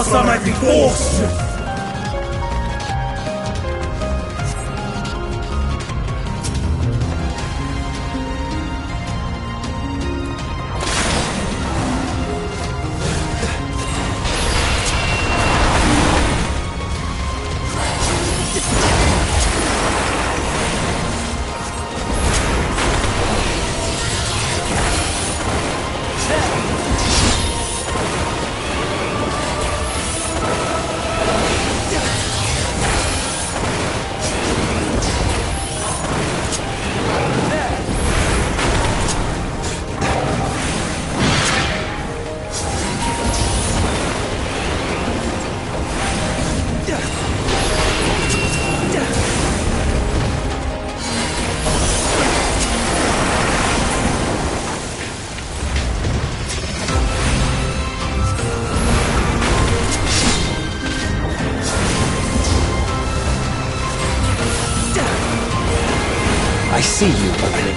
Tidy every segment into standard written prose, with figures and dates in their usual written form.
else I might be forced to. I see you, Ugly.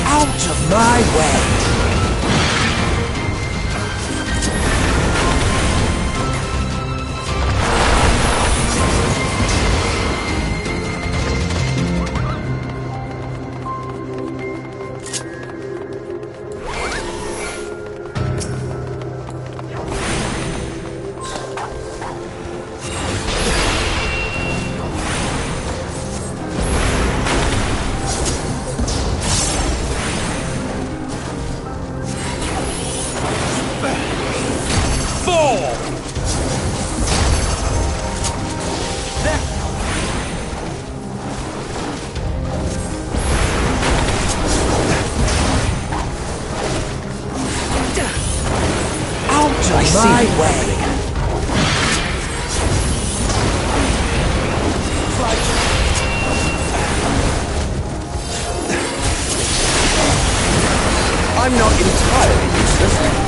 Out of my way! I see my way. I'm not entirely useless.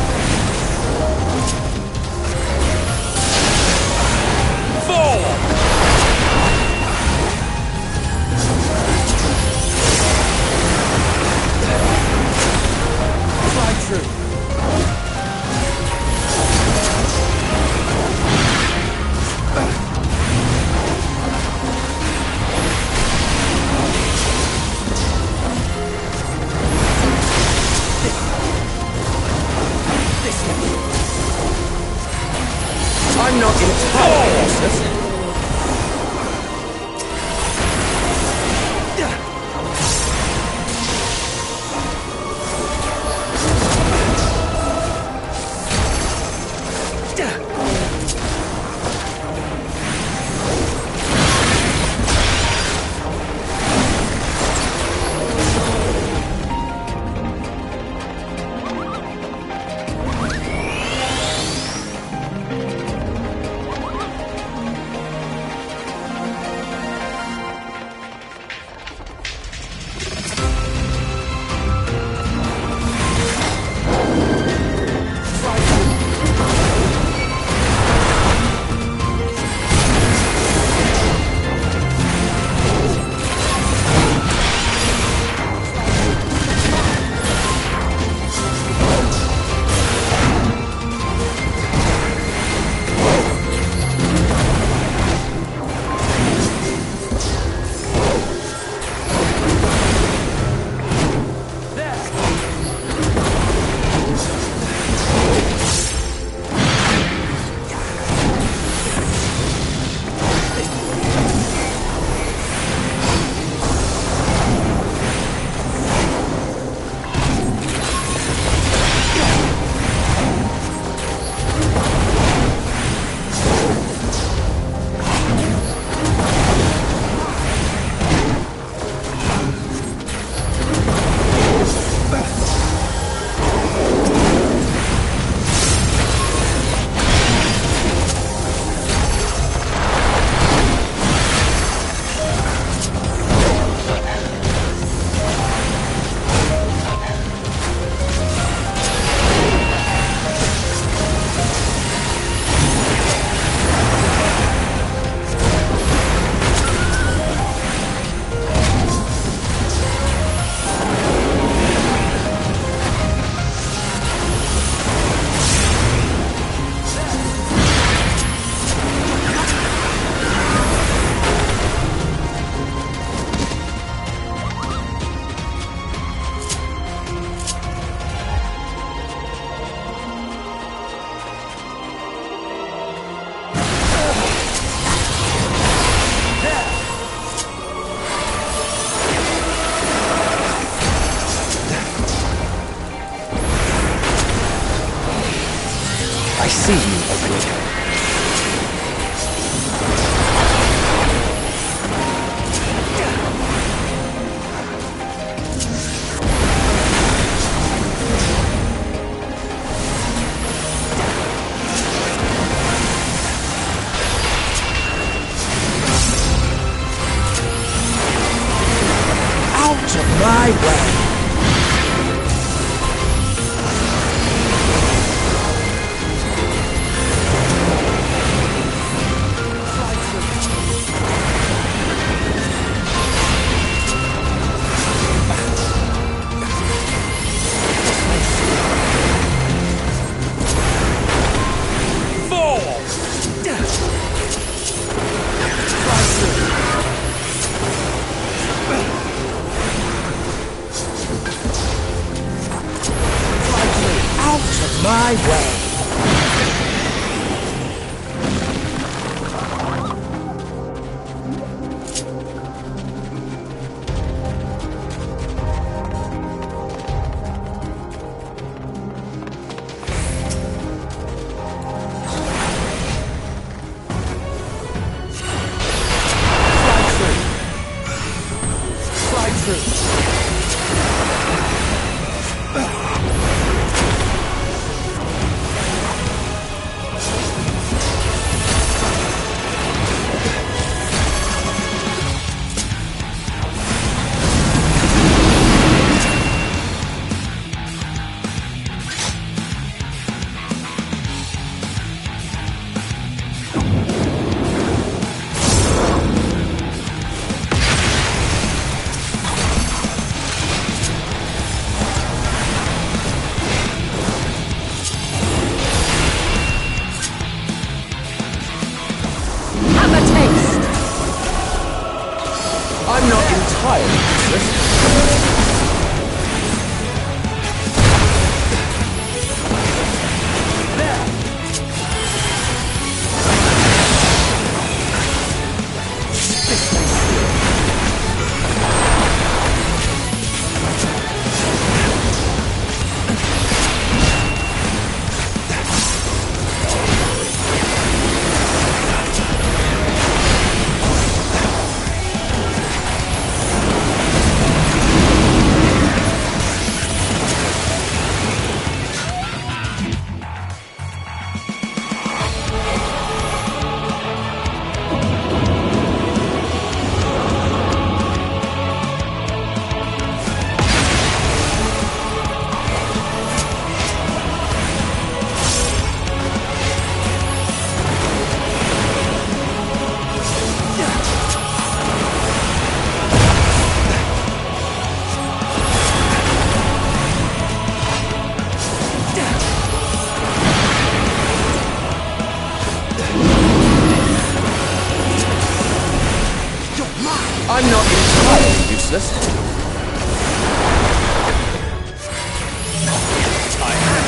my way. My way. Slide through. I'm not entirely useless. I'm not entirely useless. I am.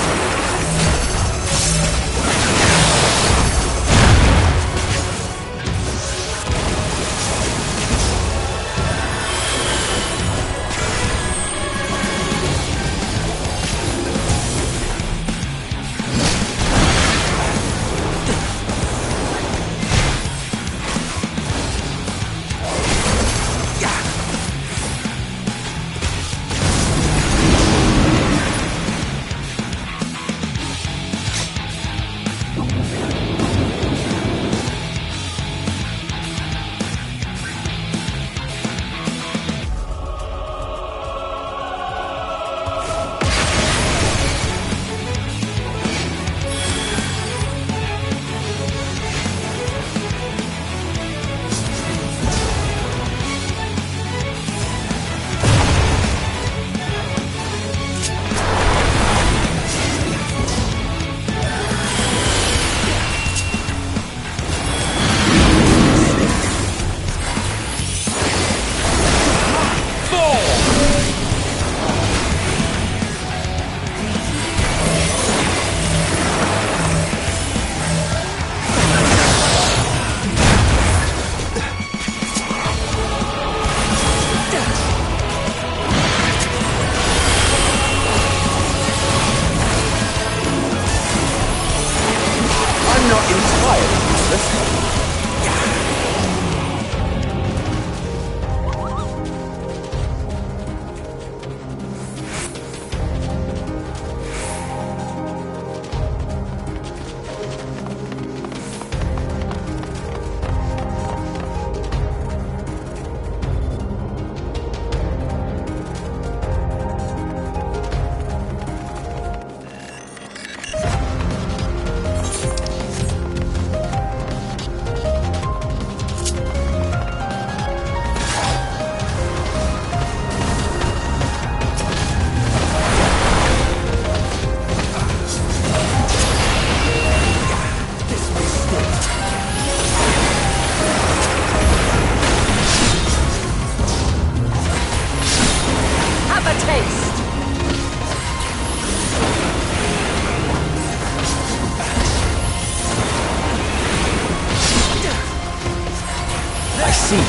I see you.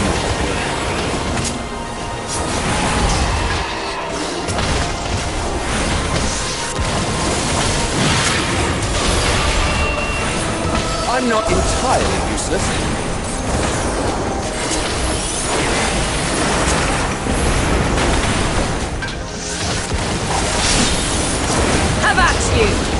I'm not entirely useless. Have at you!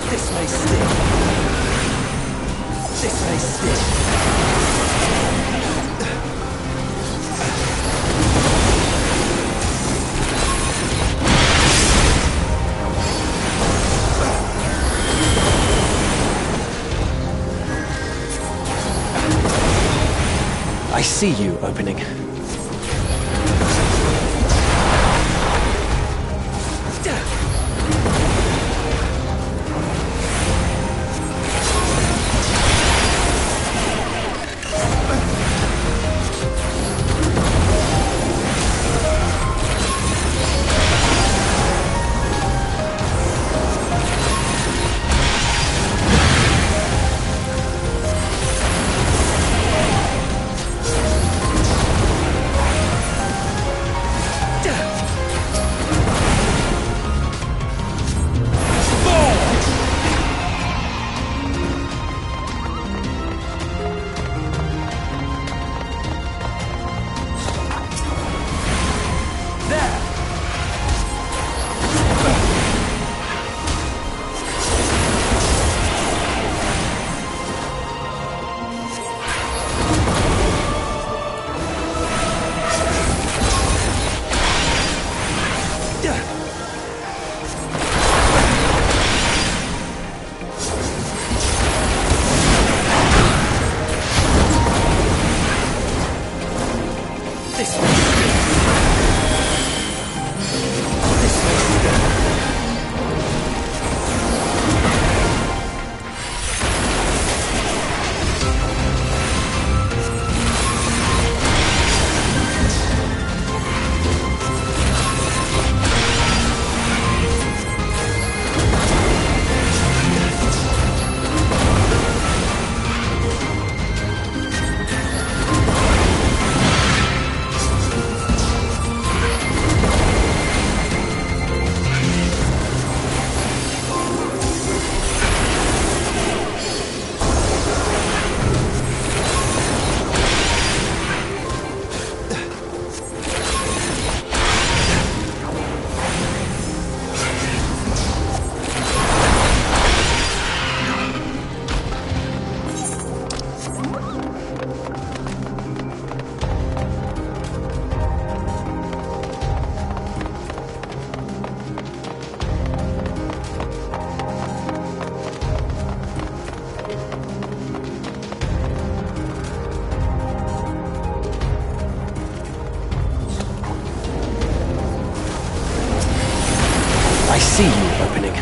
This may sting. This may sting. I see you opening. I see you opening.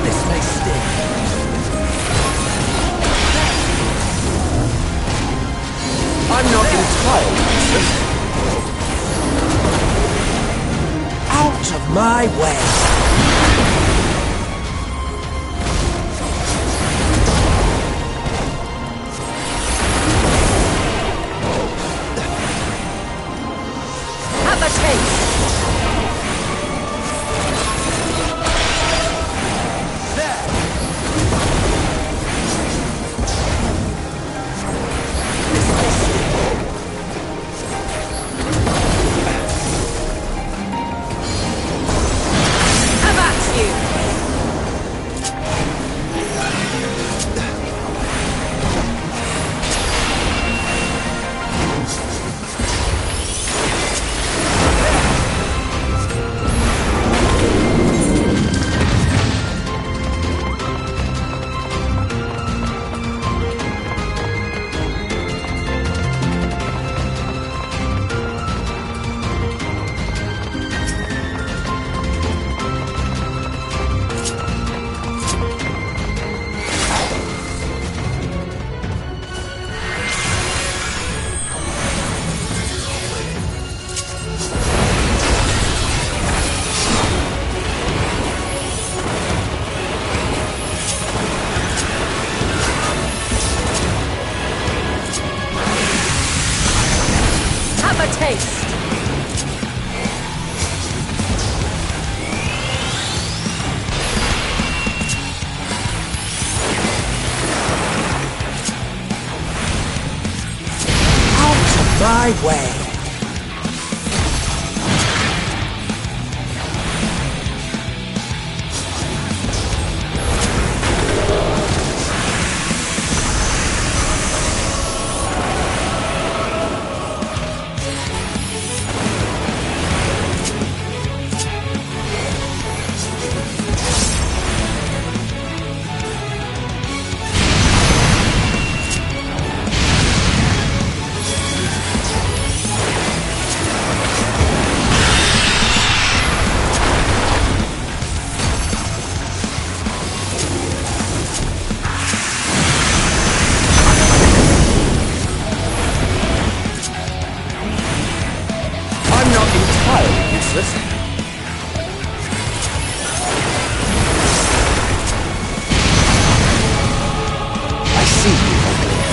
This may sting. I'm not entirely useless. Out of my way! Have a taste! my way. I'm not entirely useless. I see you, ugly.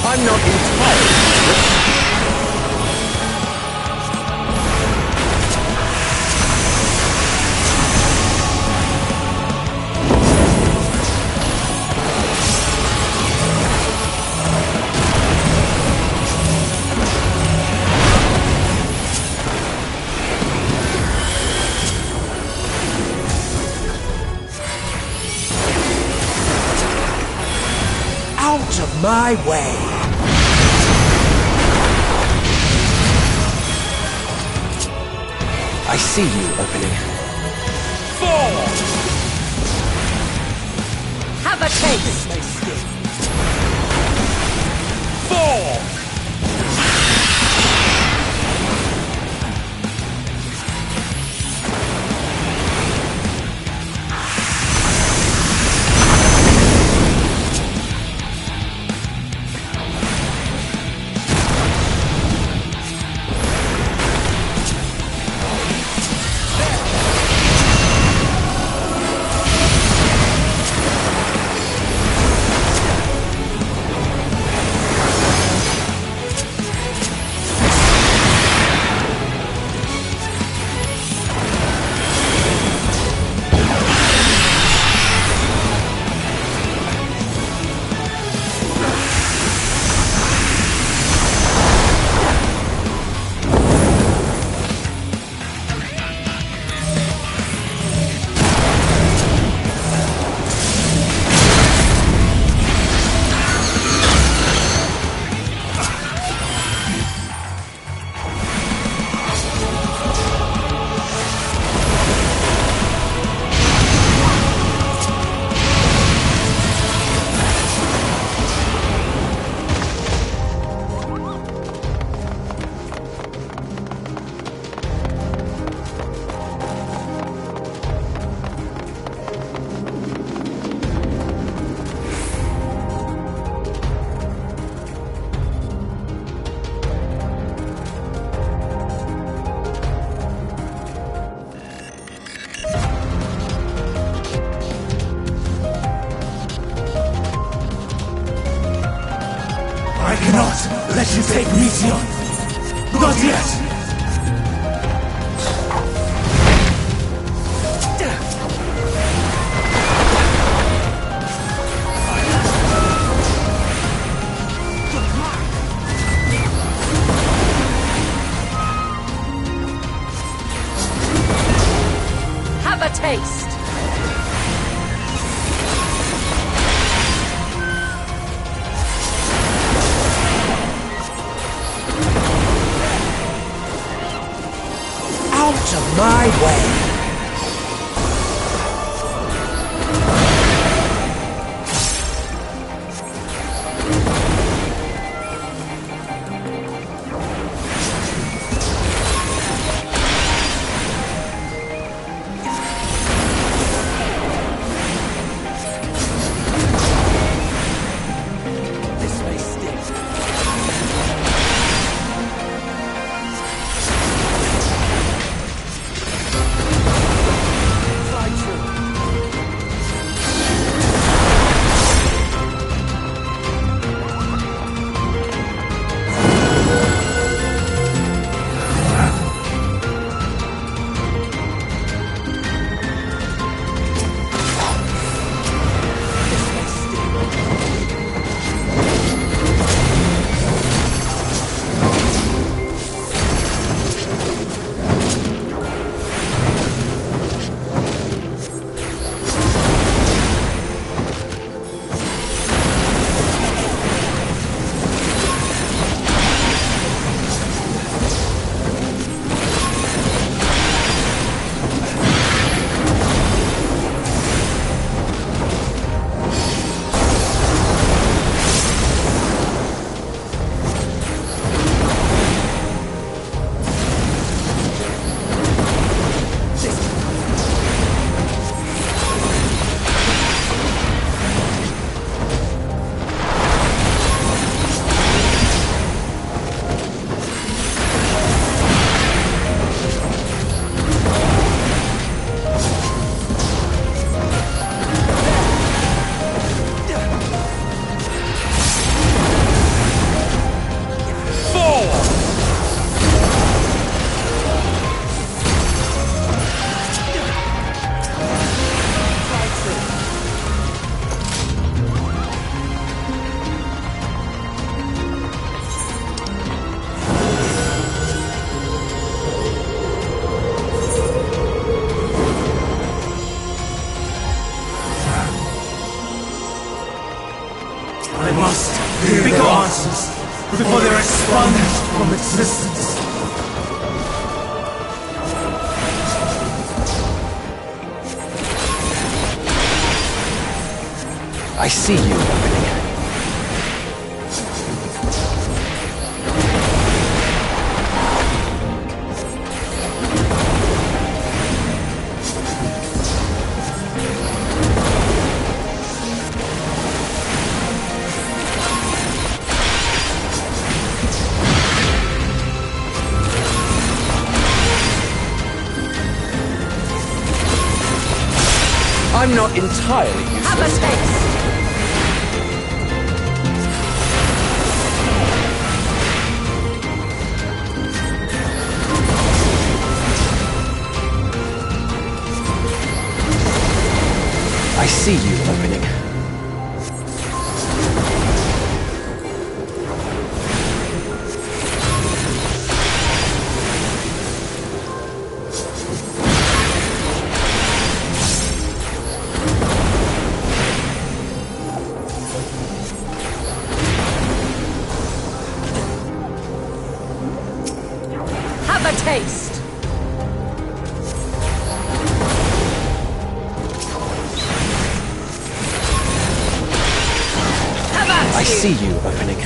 I'm not entirely useless. Out of my way! I see you opening. Fall! Have a taste! Fall! I cannot let you take Meteor. Not yet. Have a taste! Out of my way! ashes before they're expunged from existence. I see you opening. I'm not entirely useless. Have a taste! I see you opening. Have a taste! I see you opening.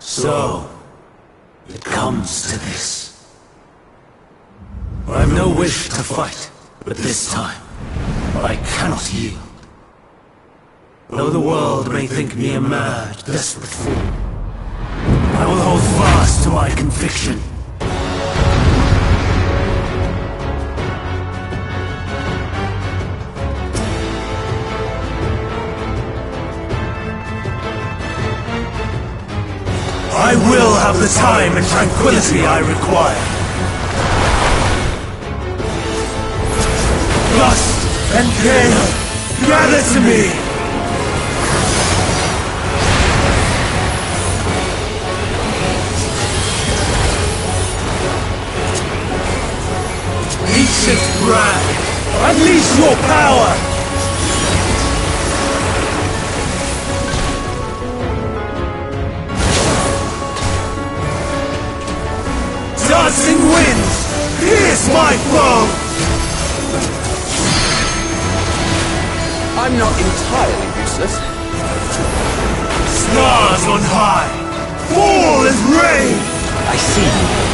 So, it comes to this. I've no wish to fight, but this time, I cannot yield. Though the world may think me a mad, desperate fool, I will hold fast to my conviction. I will have the time and tranquility I require. Lust and gale, gather to me! Ancient brand, unleash your power! Dancing winds, pierce my bow! I'm not entirely useless. Stars on high, fall as rain! I see you.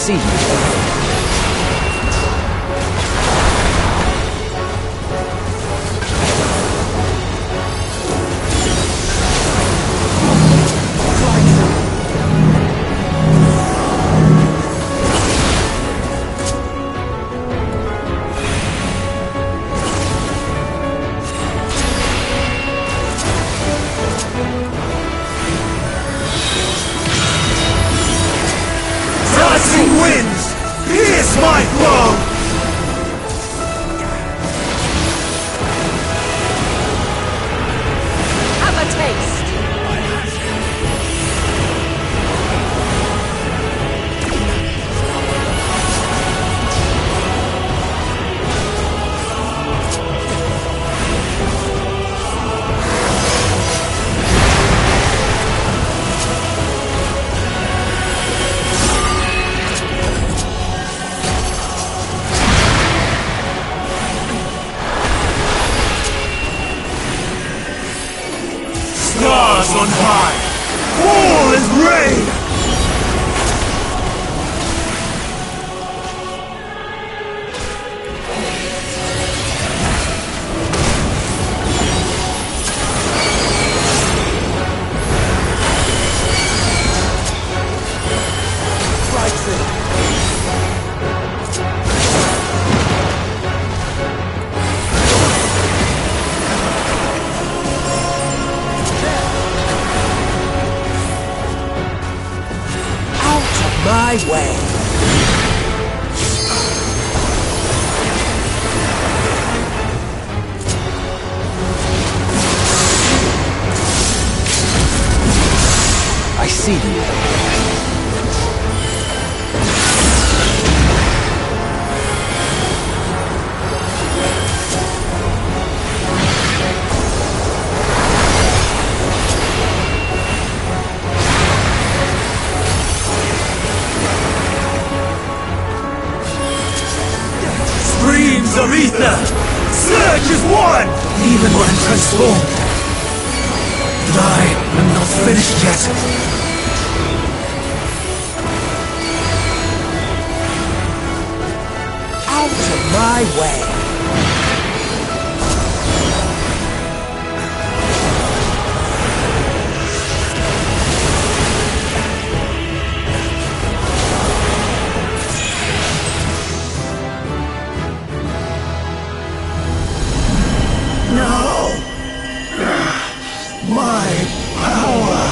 see you. Winds! Pierce my blow! Have a taste! Stars on high! All is rain! My way. I see you. Streams of ether! Surge is one! Even when transformed. But I am not finished yet. Out of my way. No! My power!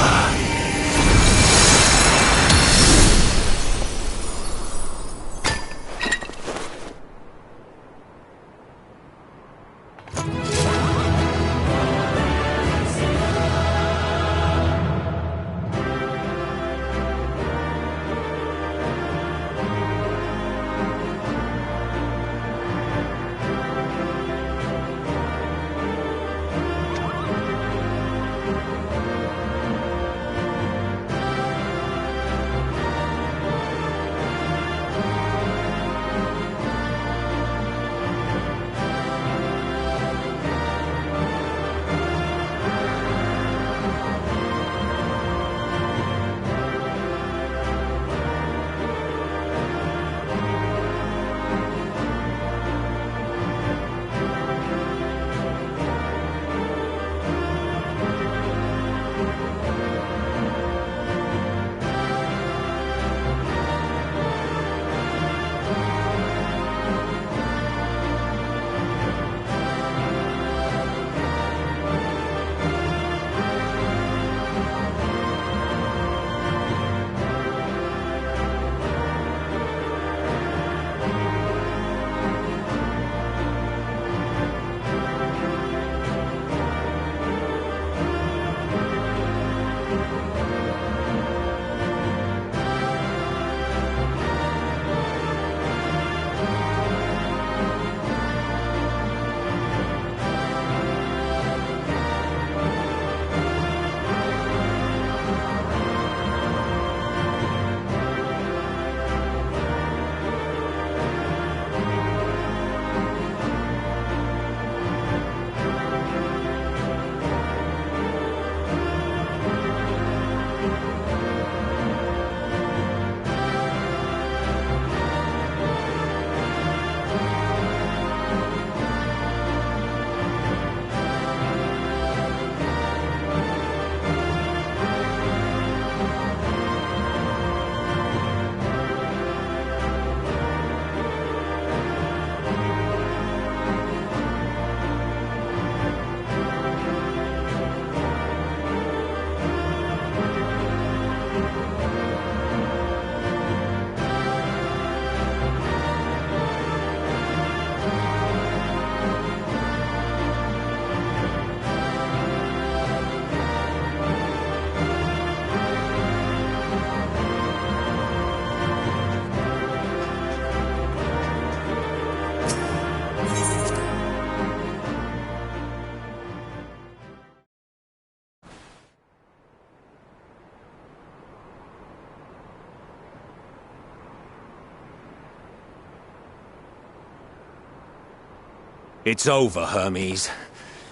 It's over, Hermes.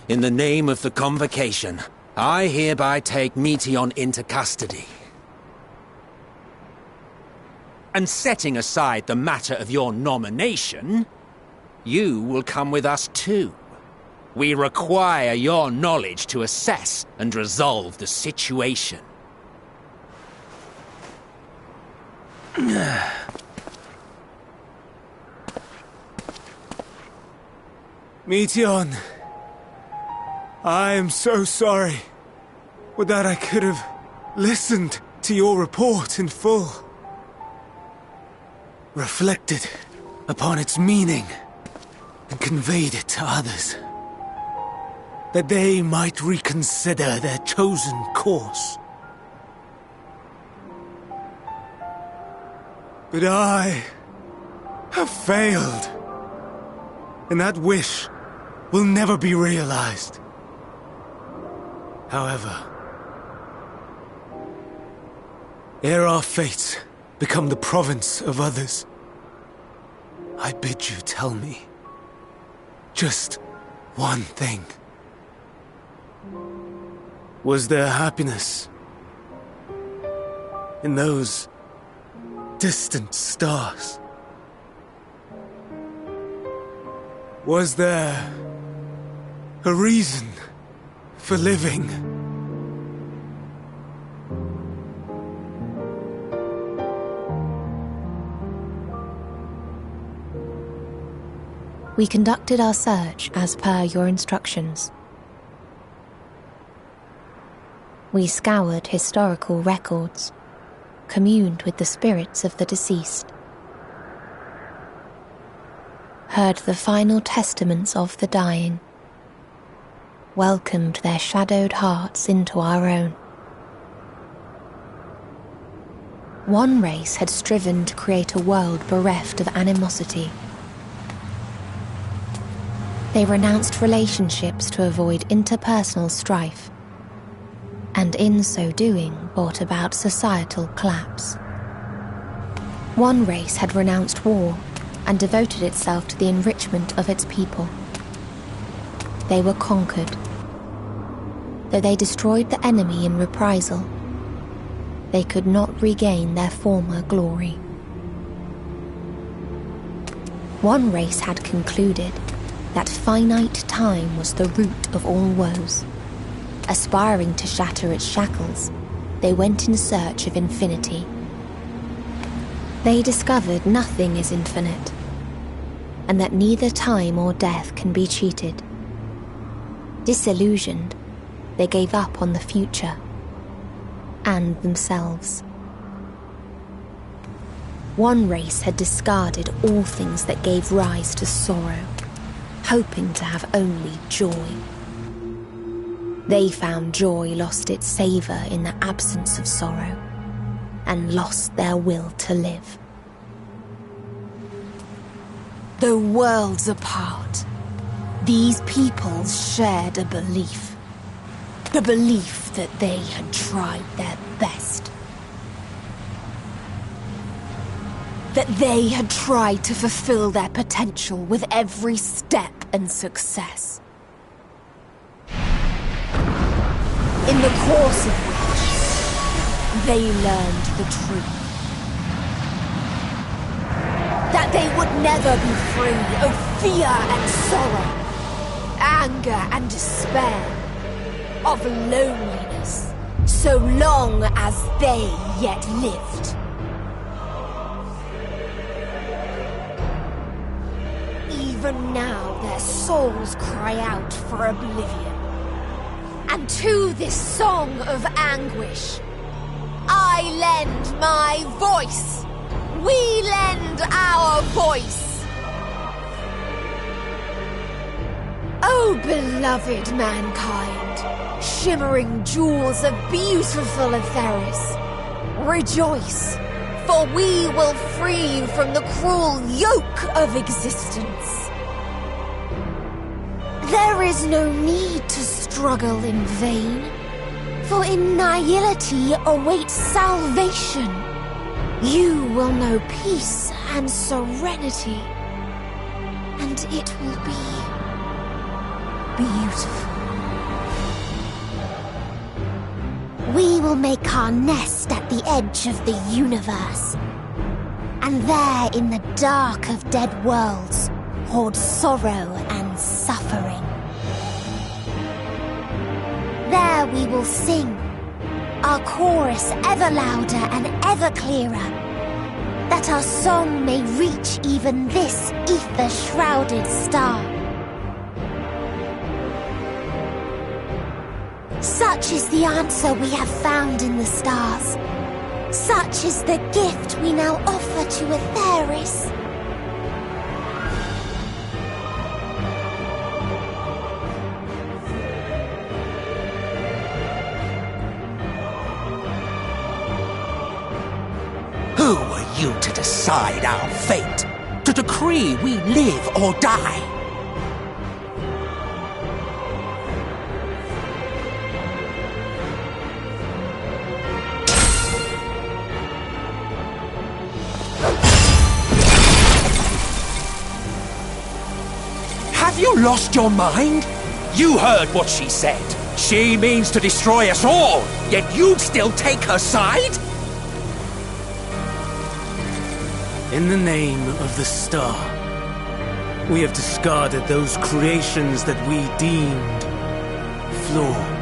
In the name of the Convocation, I hereby take Meteion into custody. And setting aside the matter of your nomination, you will come with us too. We require your knowledge to assess and resolve the situation. Meteion, I am so sorry. Would that I could have listened to your report in full. Reflected upon its meaning and conveyed it to others, that they might reconsider their chosen course. But I have failed, and that wish will never be realized. However, ere our fates become the province of others, I bid you tell me just one thing. Was there happiness in those distant stars? Was there a reason for living? We conducted our search as per your instructions. We scoured historical records, communed with the spirits of the deceased, heard the final testaments of the dying, welcomed their shadowed hearts into our own. One race had striven to create a world bereft of animosity. They renounced relationships to avoid interpersonal strife, and in so doing brought about societal collapse. One race had renounced war and devoted itself to the enrichment of its people. They were conquered. Though they destroyed the enemy in reprisal, they could not regain their former glory. One race had concluded that finite time was the root of all woes. Aspiring to shatter its shackles, they went in search of infinity. They discovered nothing is infinite, and that neither time or death can be cheated. Disillusioned, they gave up on the future and themselves. One race had discarded all things that gave rise to sorrow, hoping to have only joy. They found joy lost its savour in the absence of sorrow, and lost their will to live. Though worlds apart, these peoples shared a belief. The belief that they had tried their best. That they had tried to fulfill their potential with every step and success. In the course of which they learned the truth. That they would never be free of fear and sorrow, anger and despair, of loneliness, so long as they yet lived. Even now their souls cry out for oblivion. And to this song of anguish, I lend my voice. We lend our voice. Oh, beloved mankind, shimmering jewels of beautiful Ffxiv, rejoice, for we will free you from the cruel yoke of existence. There is no need to struggle in vain, for in nihility awaits salvation. You will know peace and serenity, and it will be beautiful. We will make our nest at the edge of the universe. And there, in the dark of dead worlds, hoard sorrow and suffering. There we will sing, our chorus ever louder and ever clearer, that our song may reach even this ether-shrouded star. Such is the answer we have found in the stars. Such is the gift we now offer to Atheris. Who are you to decide our fate? To decree we live or die? Have you lost your mind? You heard what she said. She means to destroy us all, yet you'd still take her side? In the name of the star, we have discarded those creations that we deemed flawed.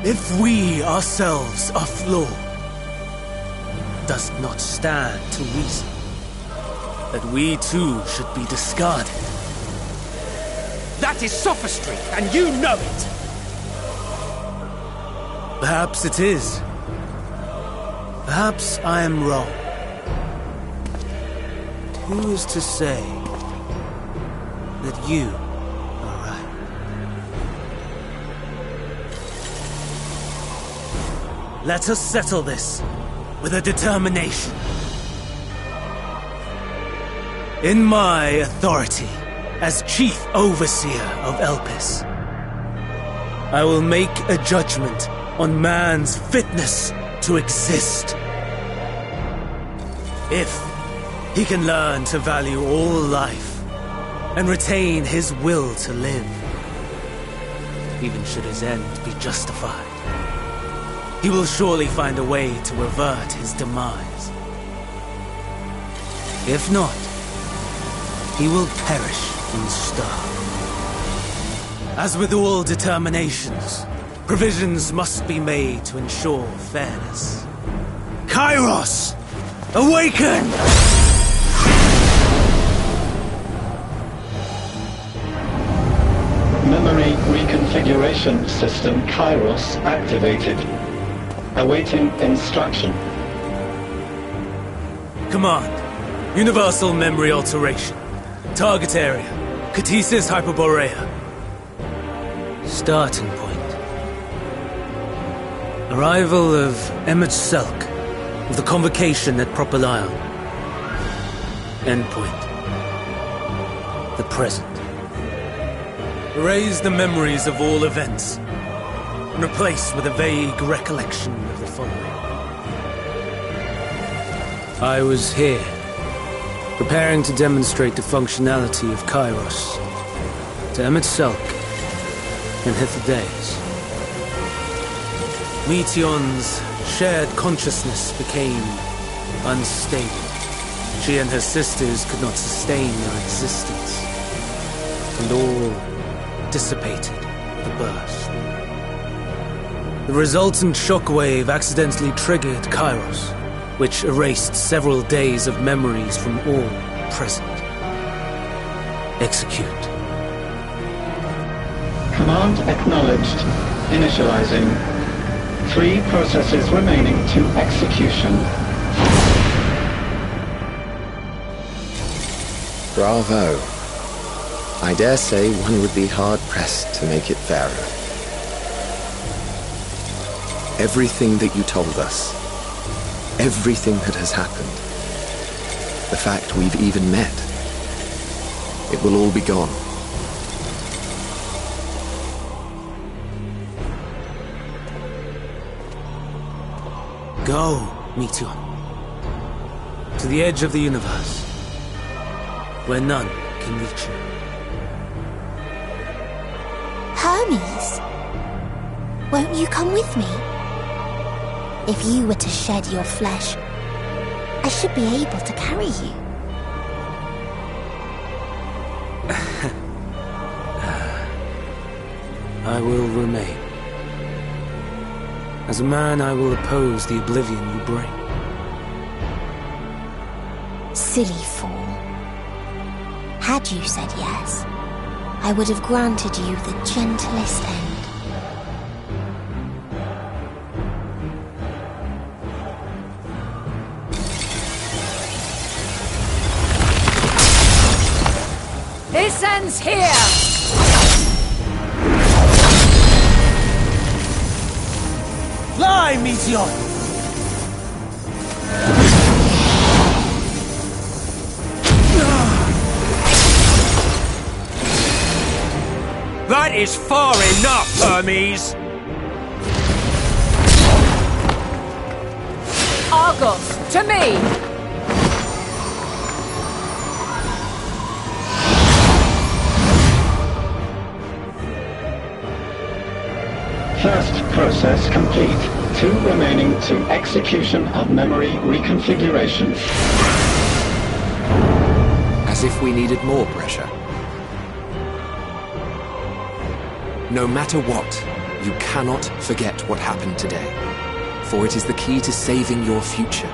If we ourselves are flawed, does it not stand to reason that we too should be discarded? That is sophistry, and you know it! Perhaps it is. Perhaps I am wrong. Who is to say that you are right? Let us settle this with a determination. In my authority as Chief Overseer of Elpis, I will make a judgment on man's fitness to exist. If he can learn to value all life and retain his will to live, even should his end be justified, he will surely find a way to avert his demise. If not, he will perish and starve. As with all determinations, provisions must be made to ensure fairness. Kairos! Awaken! Memory reconfiguration system Kairos activated. Awaiting instruction. Command. Universal memory alteration. Target area. Catesis Hyperborea. Starting point. Arrival of Emmett Selk of the convocation at Propylion. Endpoint. The present. Erase the memories of all events and replace with a vague recollection of the following. I was here, preparing to demonstrate the functionality of Kairos to Emmett Selk and Hitherdays. Meteon's shared consciousness became unstable. She and her sisters could not sustain their existence, and all dissipated at the burst. The resultant shockwave accidentally triggered Kairos, which erased several days of memories from all present. Execute. Command acknowledged. Initializing. 3 processes remaining to execution. Bravo. I dare say one would be hard-pressed to make it fairer. Everything that you told us, everything that has happened, the fact we've even met, it will all be gone. Go, Meteon. To the edge of the universe. where none can reach you. Hermes, won't you come with me? If you were to shed your flesh, I should be able to carry you. I will remain. As a man, I will oppose the oblivion you bring. Silly fool. Had you said yes, I would have granted you the gentlest end. This ends here! Fly, Meteor! That is far enough, Hermes! Argos, to me! First process complete. 2 remaining to execution of memory reconfiguration. As if we needed more pressure. No matter what, you cannot forget what happened today. For it is the key to saving your future.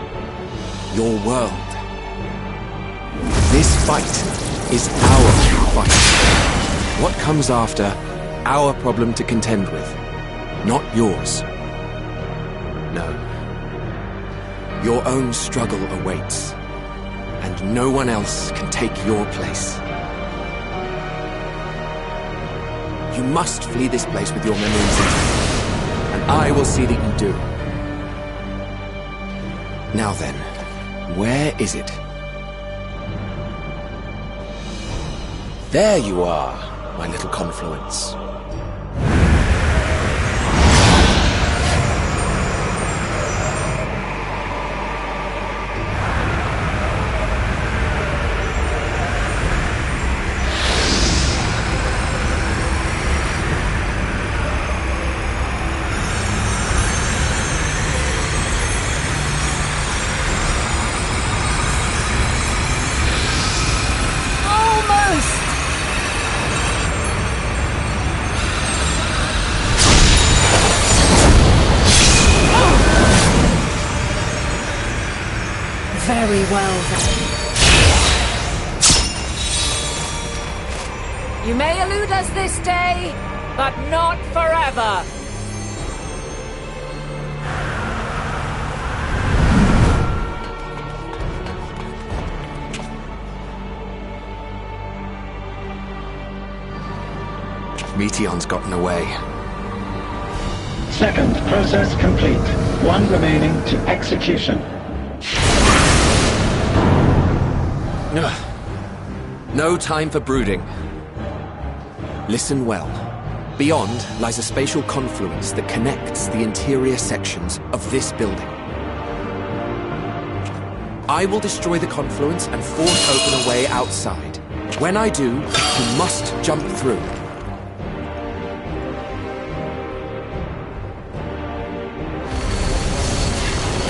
Your world. This fight is our fight. What comes after, our problem to contend with. Not yours. No. Your own struggle awaits. And no one else can take your place. You must flee this place with your memories intact. And I will see that you do. Now then, where is it? There you are, my little confluence. Very well, then. You may elude us this day, but not forever. Meteon's gotten away. Second process complete. 1 remaining to execution. No time for brooding. Listen well. Beyond lies a spatial confluence that connects the interior sections of this building. I will destroy the confluence and force open a way outside. When I do, you must jump through.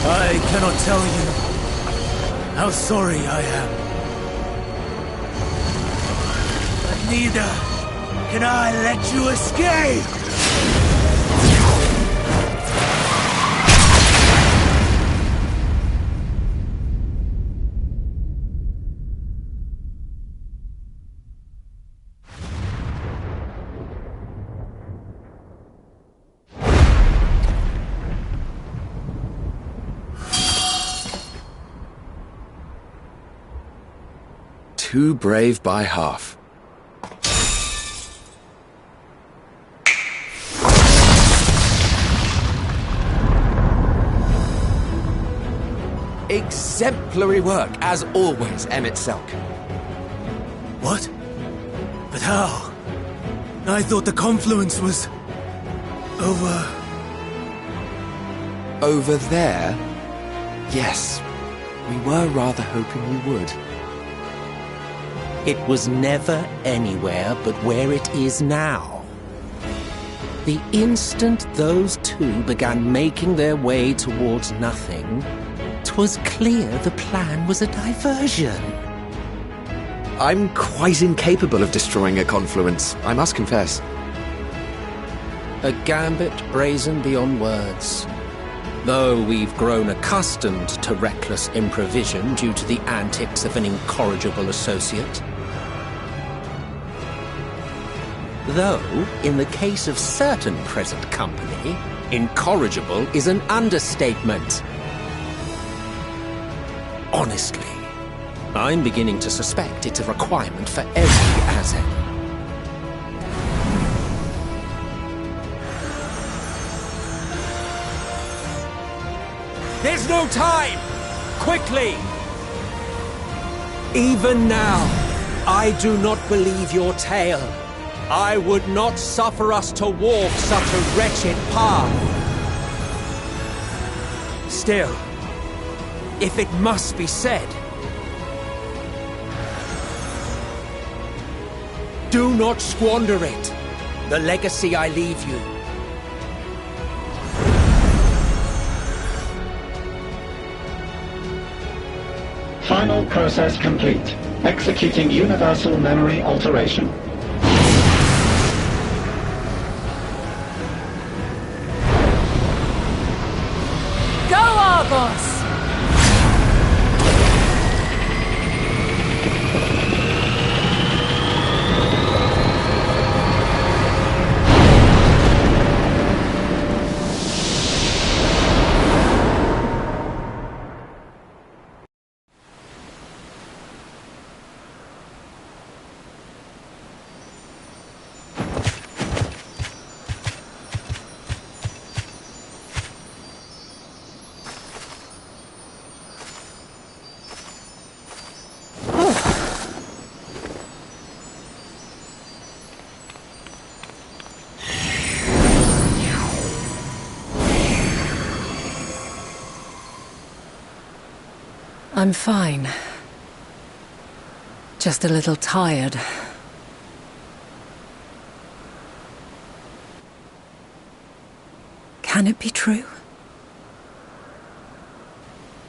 I cannot tell you how sorry I am. But neither can I let you escape! Too brave by half. Exemplary work, as always, Emmett Selk. What? But how? I thought the confluence was... Over there? Yes. We were rather hoping you would. It was never anywhere but where it is now. The instant those two began making their way towards nothing, 'twas clear the plan was a diversion. I'm quite incapable of destroying a confluence, I must confess. A gambit brazen beyond words. Though we've grown accustomed to reckless improvision due to the antics of an incorrigible associate. Though, in the case of certain present company, incorrigible is an understatement. Honestly, I'm beginning to suspect it's a requirement for every asset. There's no time! Quickly! Even now, I do not believe your tale. I would not suffer us to walk such a wretched path. Still, if it must be said, do not squander it, the legacy I leave you. Final process complete. Executing universal memory alteration. Go, Argos! I'm fine. Just a little tired. Can it be true?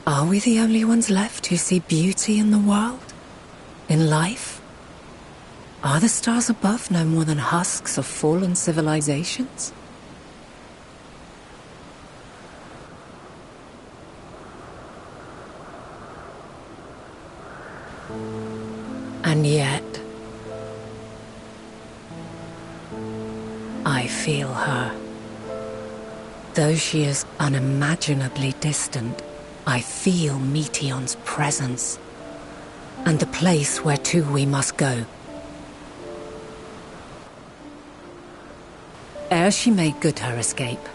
Are we the only ones left who see beauty in the world? In life? Are the stars above no more than husks of fallen civilizations? And yet, I feel her. Though she is unimaginably distant, I feel Meteion's presence, and the place where to we must go. Ere she made good her escape,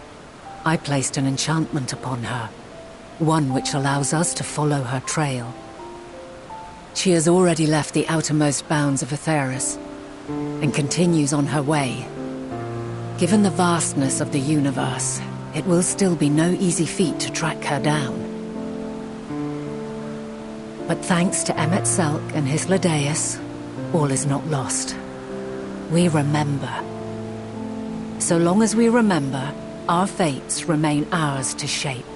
I placed an enchantment upon her, one which allows us to follow her trail. She has already left the outermost bounds of Aetheris, and continues on her way. Given the vastness of the universe, it will still be no easy feat to track her down. But thanks to Emet-Selch and his Ladeus, all is not lost. We remember. So long as we remember, our fates remain ours to shape.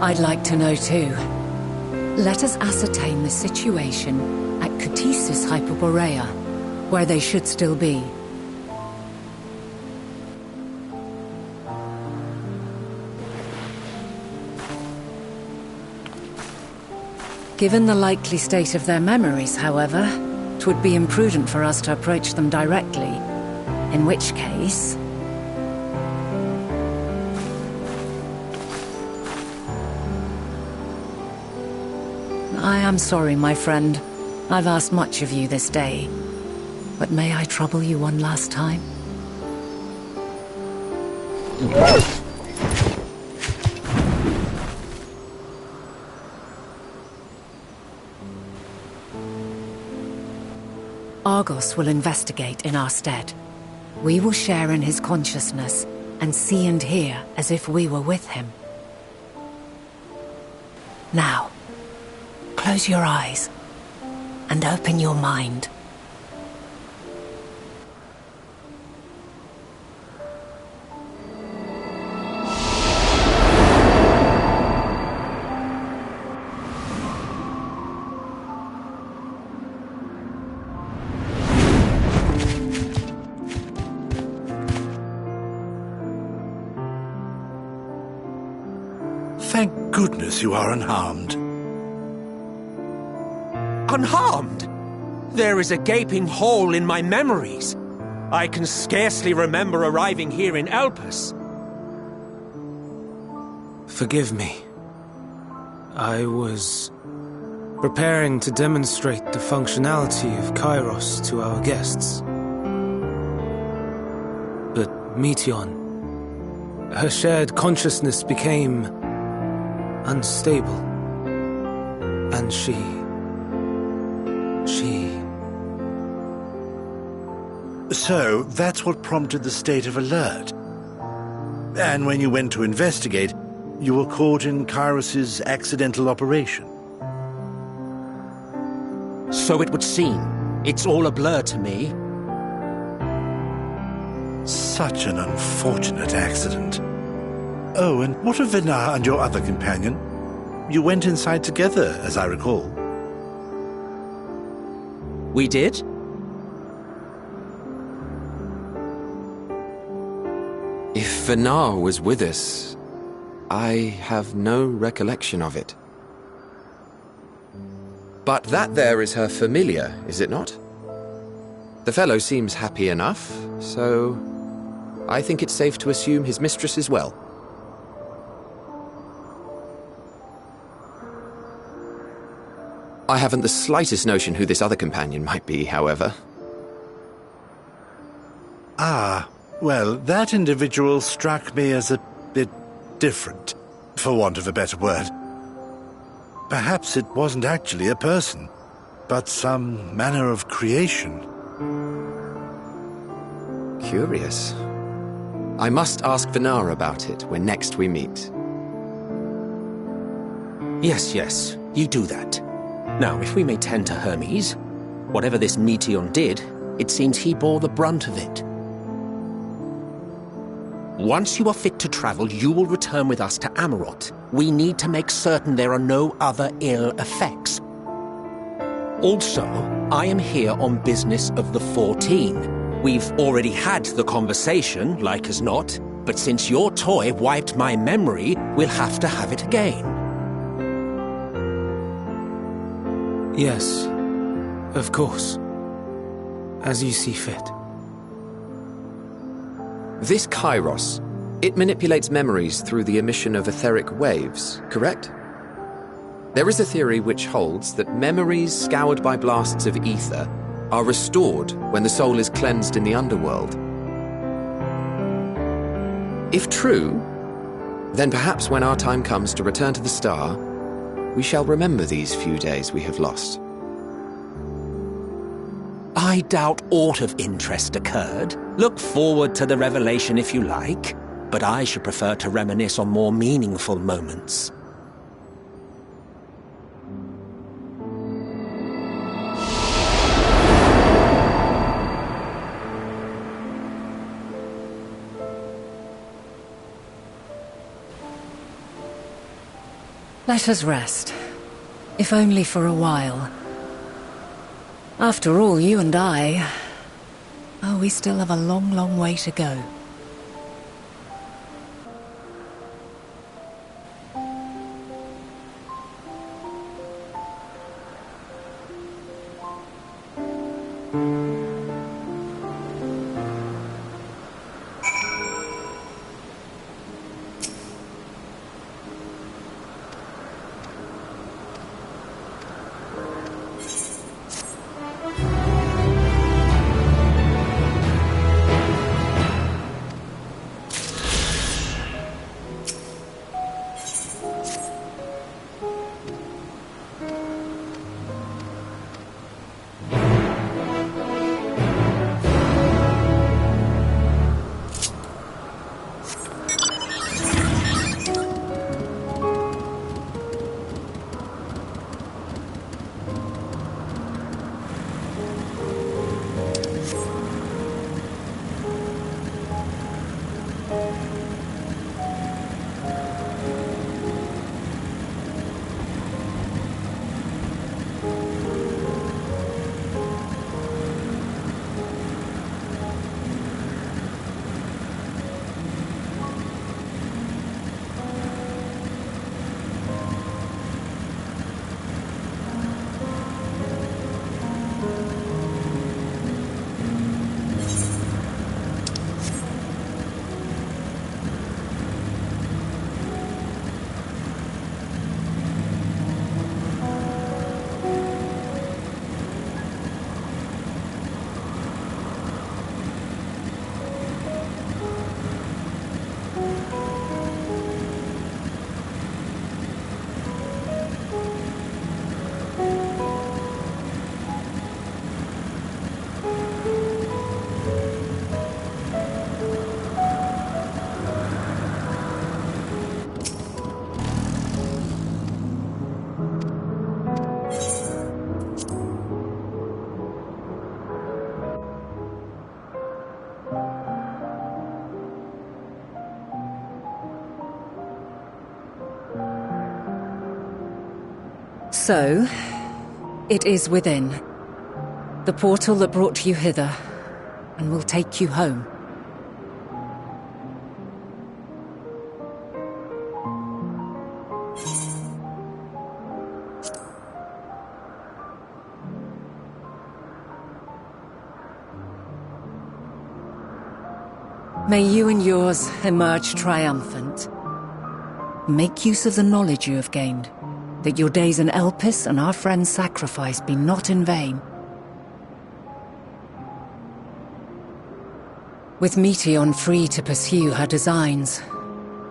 I'd like to know too. Let us ascertain the situation at Ctisis Hyperborea, where they should still be. Given the likely state of their memories, however, 'twould be imprudent for us to approach them directly, in which case... I am sorry, my friend. I've asked much of you this day. But may I trouble you one last time? Argos will investigate in our stead. We will share in his consciousness and see and hear as if we were with him. Now, close your eyes and open your mind. Thank goodness you are unharmed. Unharmed? There is a gaping hole in my memories. I can scarcely remember arriving here in Elpis. Forgive me. I was preparing to demonstrate the functionality of Kairos to our guests. But Meteion, her shared consciousness became unstable. And she... So, that's what prompted the state of alert. And when you went to investigate, you were caught in Kairos's accidental operation. So it would seem. It's all a blur to me. Such an unfortunate accident. Oh, and what of Vinar and your other companion? You went inside together, as I recall. We did? If Vinar was with us, I have no recollection of it. But that there is her familiar, is it not? The fellow seems happy enough, so I think it's safe to assume his mistress is well. I haven't the slightest notion who this other companion might be, however. Ah, well, that individual struck me as a bit different, for want of a better word. Perhaps it wasn't actually a person, but some manner of creation. Curious. I must ask Vinar about it when next we meet. Yes, you do that. Now, if we may tend to Hermes, whatever this Meteion did, it seems he bore the brunt of it. Once you are fit to travel, you will return with us to Amarot. We need to make certain there are no other ill effects. Also, I am here on business of the 14. We've already had the conversation, like as not, but since your toy wiped my memory, we'll have to have it again. Yes, of course. As you see fit. This Kairos, it manipulates memories through the emission of etheric waves, correct? There is a theory which holds that memories scoured by blasts of ether are restored when the soul is cleansed in the underworld. If true, then perhaps when our time comes to return to the star, we shall remember these few days we have lost. I doubt aught of interest occurred. Look forward to the revelation if you like, but I should prefer to reminisce on more meaningful moments. Let us rest, if only for a while. After all, you and I... Oh, we still have a long, long way to go. So, it is within. The portal that brought you hither, and will take you home. May you and yours emerge triumphant. Make use of the knowledge you have gained, that your days in Elpis and our friend's sacrifice be not in vain. With Meteion free to pursue her designs,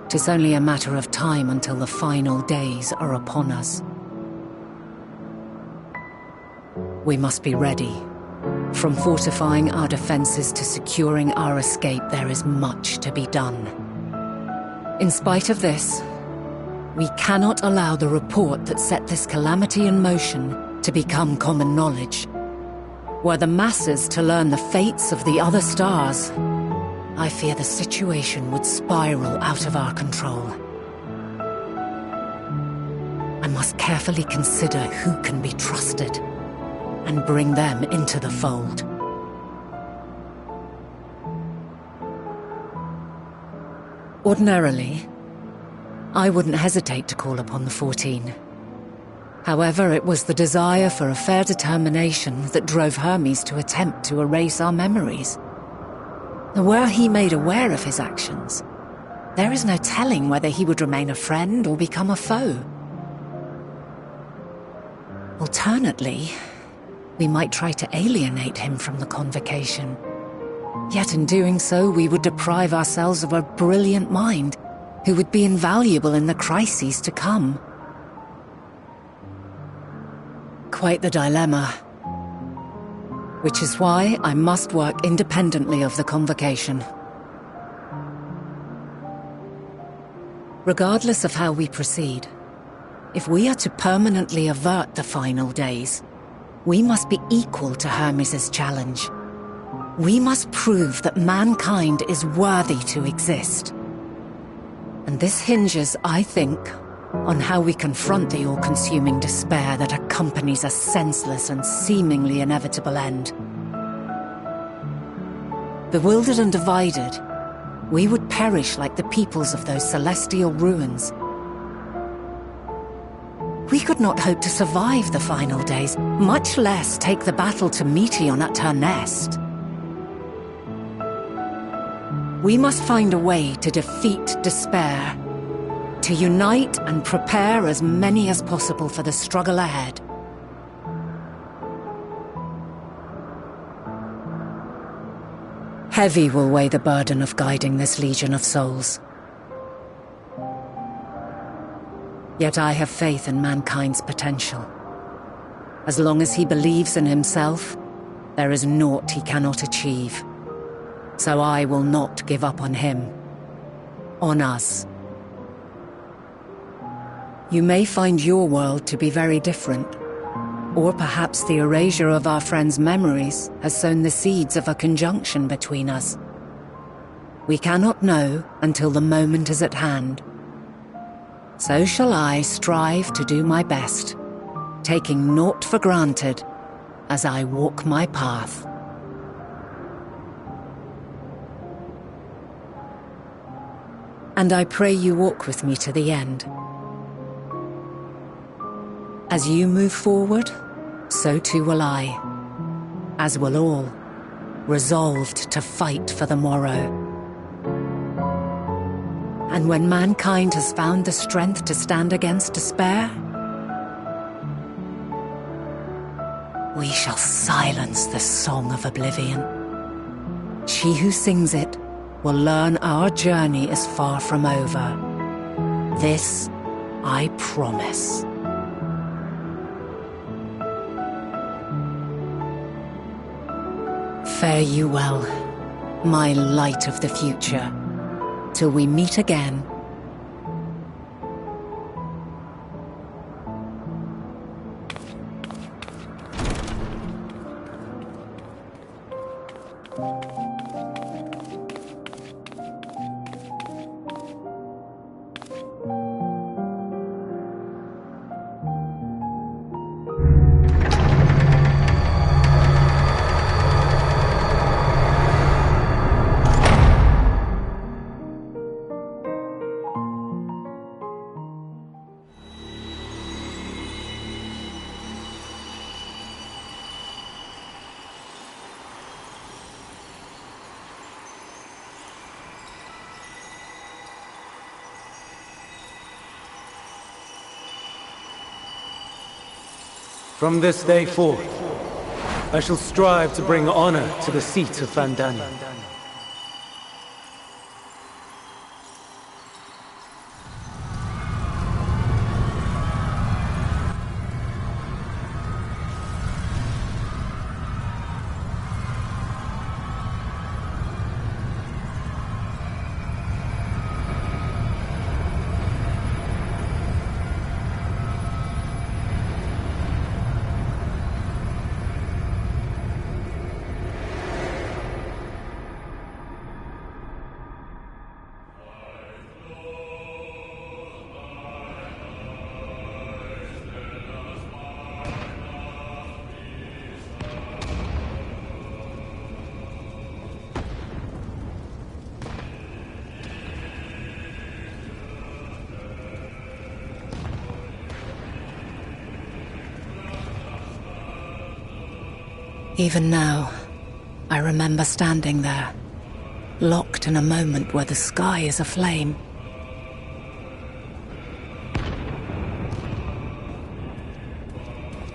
'tis only a matter of time until the final days are upon us. We must be ready. From fortifying our defenses to securing our escape, there is much to be done. In spite of this, we cannot allow the report that set this calamity in motion to become common knowledge. Were the masses to learn the fates of the other stars, I fear the situation would spiral out of our control. I must carefully consider who can be trusted and bring them into the fold. Ordinarily, I wouldn't hesitate to call upon the 14. However, it was the desire for a fair determination that drove Hermes to attempt to erase our memories. Were he made aware of his actions, there is no telling whether he would remain a friend or become a foe. Alternately, we might try to alienate him from the convocation. Yet in doing so, we would deprive ourselves of a brilliant mind who would be invaluable in the crises to come. Quite the dilemma. Which is why I must work independently of the convocation. Regardless of how we proceed, if we are to permanently avert the final days, we must be equal to Hermes' challenge. We must prove that mankind is worthy to exist. And this hinges, I think, on how we confront the all-consuming despair that accompanies a senseless and seemingly inevitable end. Bewildered and divided, we would perish like the peoples of those celestial ruins. We could not hope to survive the final days, much less take the battle to Meteion at her nest. We must find a way to defeat despair, to unite and prepare as many as possible for the struggle ahead. Heavy will weigh the burden of guiding this legion of souls. Yet I have faith in mankind's potential. As long as he believes in himself, there is naught he cannot achieve. So I will not give up on him. On us. You may find your world to be very different. Or perhaps the erasure of our friend's memories has sown the seeds of a conjunction between us. We cannot know until the moment is at hand. So shall I strive to do my best, taking naught for granted as I walk my path. And I pray you walk with me to the end. As you move forward, so too will I, as will all, resolved to fight for the morrow. And when mankind has found the strength to stand against despair, we shall silence the song of oblivion. She who sings it will learn our journey is far from over. This I promise. Fare you well, my light of the future, till we meet again. From this day forth, I shall strive to bring honor to the seat of Vandana. Even now, I remember standing there, locked in a moment where the sky is aflame.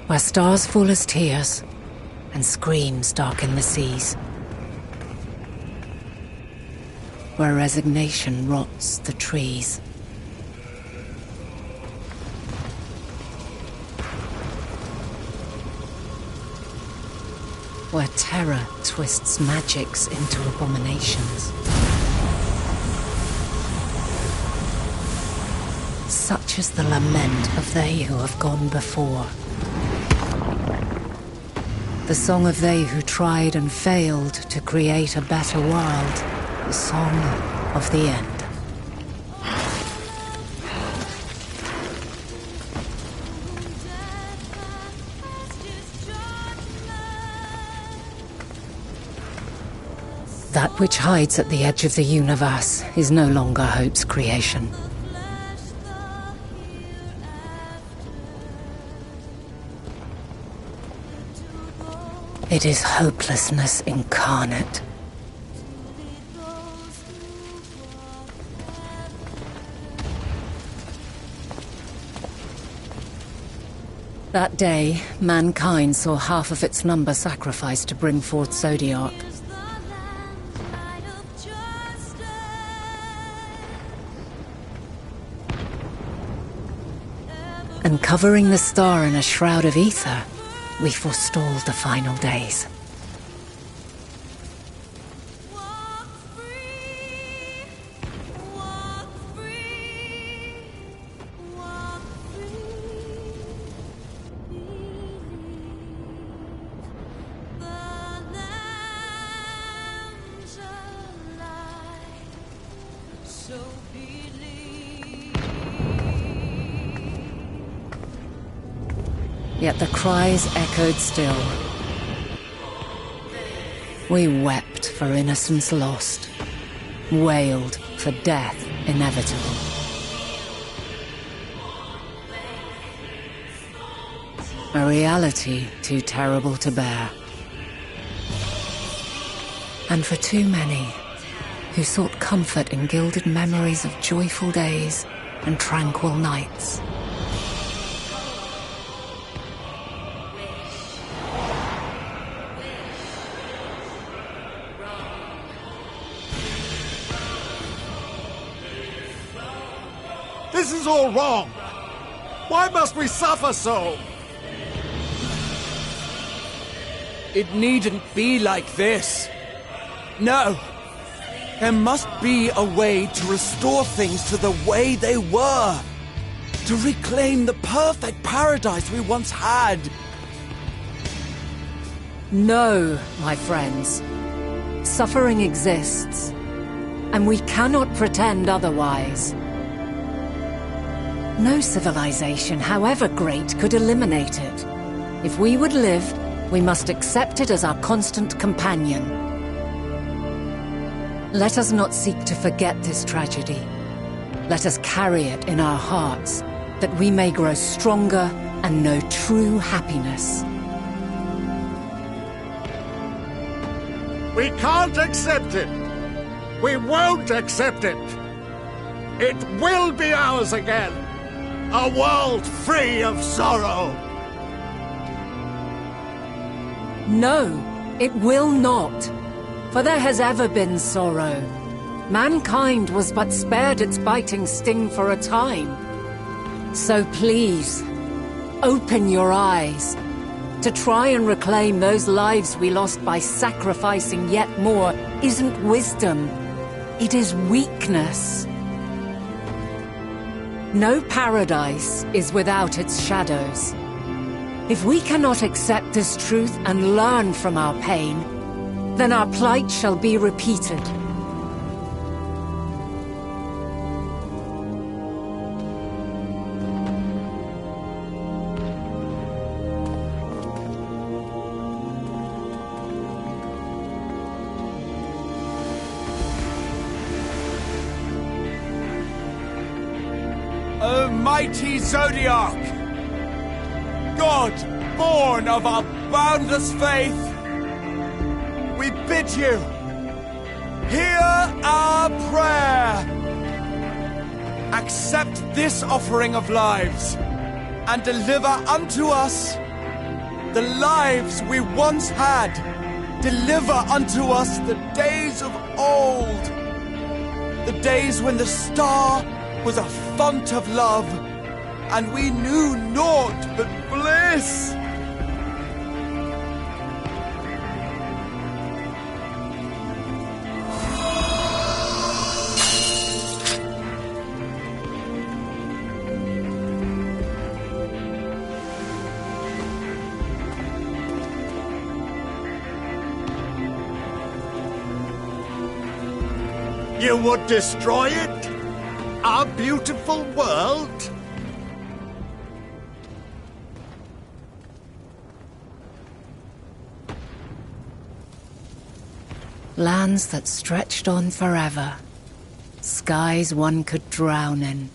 Where stars fall as tears, and screams darken the seas. Where resignation rots the trees. Where terror twists magics into abominations. Such is the lament of they who have gone before. The song of they who tried and failed to create a better world. The song of the end. That which hides at the edge of the universe is no longer hope's creation. It is hopelessness incarnate. That day, mankind saw half of its number sacrificed to bring forth Zodiac. And covering the star in a shroud of ether, we forestalled the final days. Yet the cries echoed still. We wept for innocence lost, wailed for death inevitable. A reality too terrible to bear. And for too many who sought comfort in gilded memories of joyful days and tranquil nights. This is all wrong! Why must we suffer so? It needn't be like this. No. There must be a way to restore things to the way they were. To reclaim the perfect paradise we once had. No, my friends. Suffering exists, and we cannot pretend otherwise. No civilization, however great, could eliminate it. If we would live, we must accept it as our constant companion. Let us not seek to forget this tragedy. Let us carry it in our hearts, that we may grow stronger and know true happiness. We can't accept it! We won't accept it! It will be ours again! A world free of sorrow! No, it will not. For there has ever been sorrow. Mankind was but spared its biting sting for a time. So please, open your eyes. To try and reclaim those lives we lost by sacrificing yet more isn't wisdom. It is weakness. No paradise is without its shadows. If we cannot accept this truth and learn from our pain, then our plight shall be repeated. O mighty Zodiac! God, born of our boundless faith, we bid you, hear our prayer. Accept this offering of lives, and deliver unto us the lives we once had. Deliver unto us the days of old, the days when the star was a font of love, and we knew naught but bliss. You would destroy it? Our beautiful world? Lands that stretched on forever. Skies one could drown in.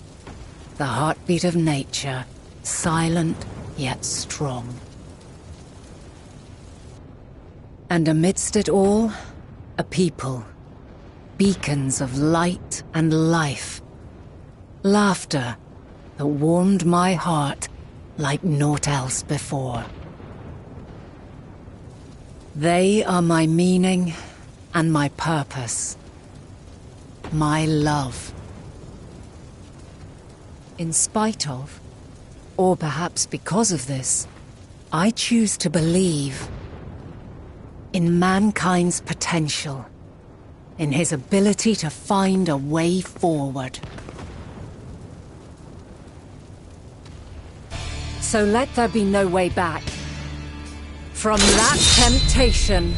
The heartbeat of nature, silent yet strong. And amidst it all, a people. Beacons of light and life. Laughter that warmed my heart like naught else before. They are my meaning and my purpose. My love. In spite of, or perhaps because of this, I choose to believe in mankind's potential, in his ability to find a way forward. So let there be no way back. From that temptation,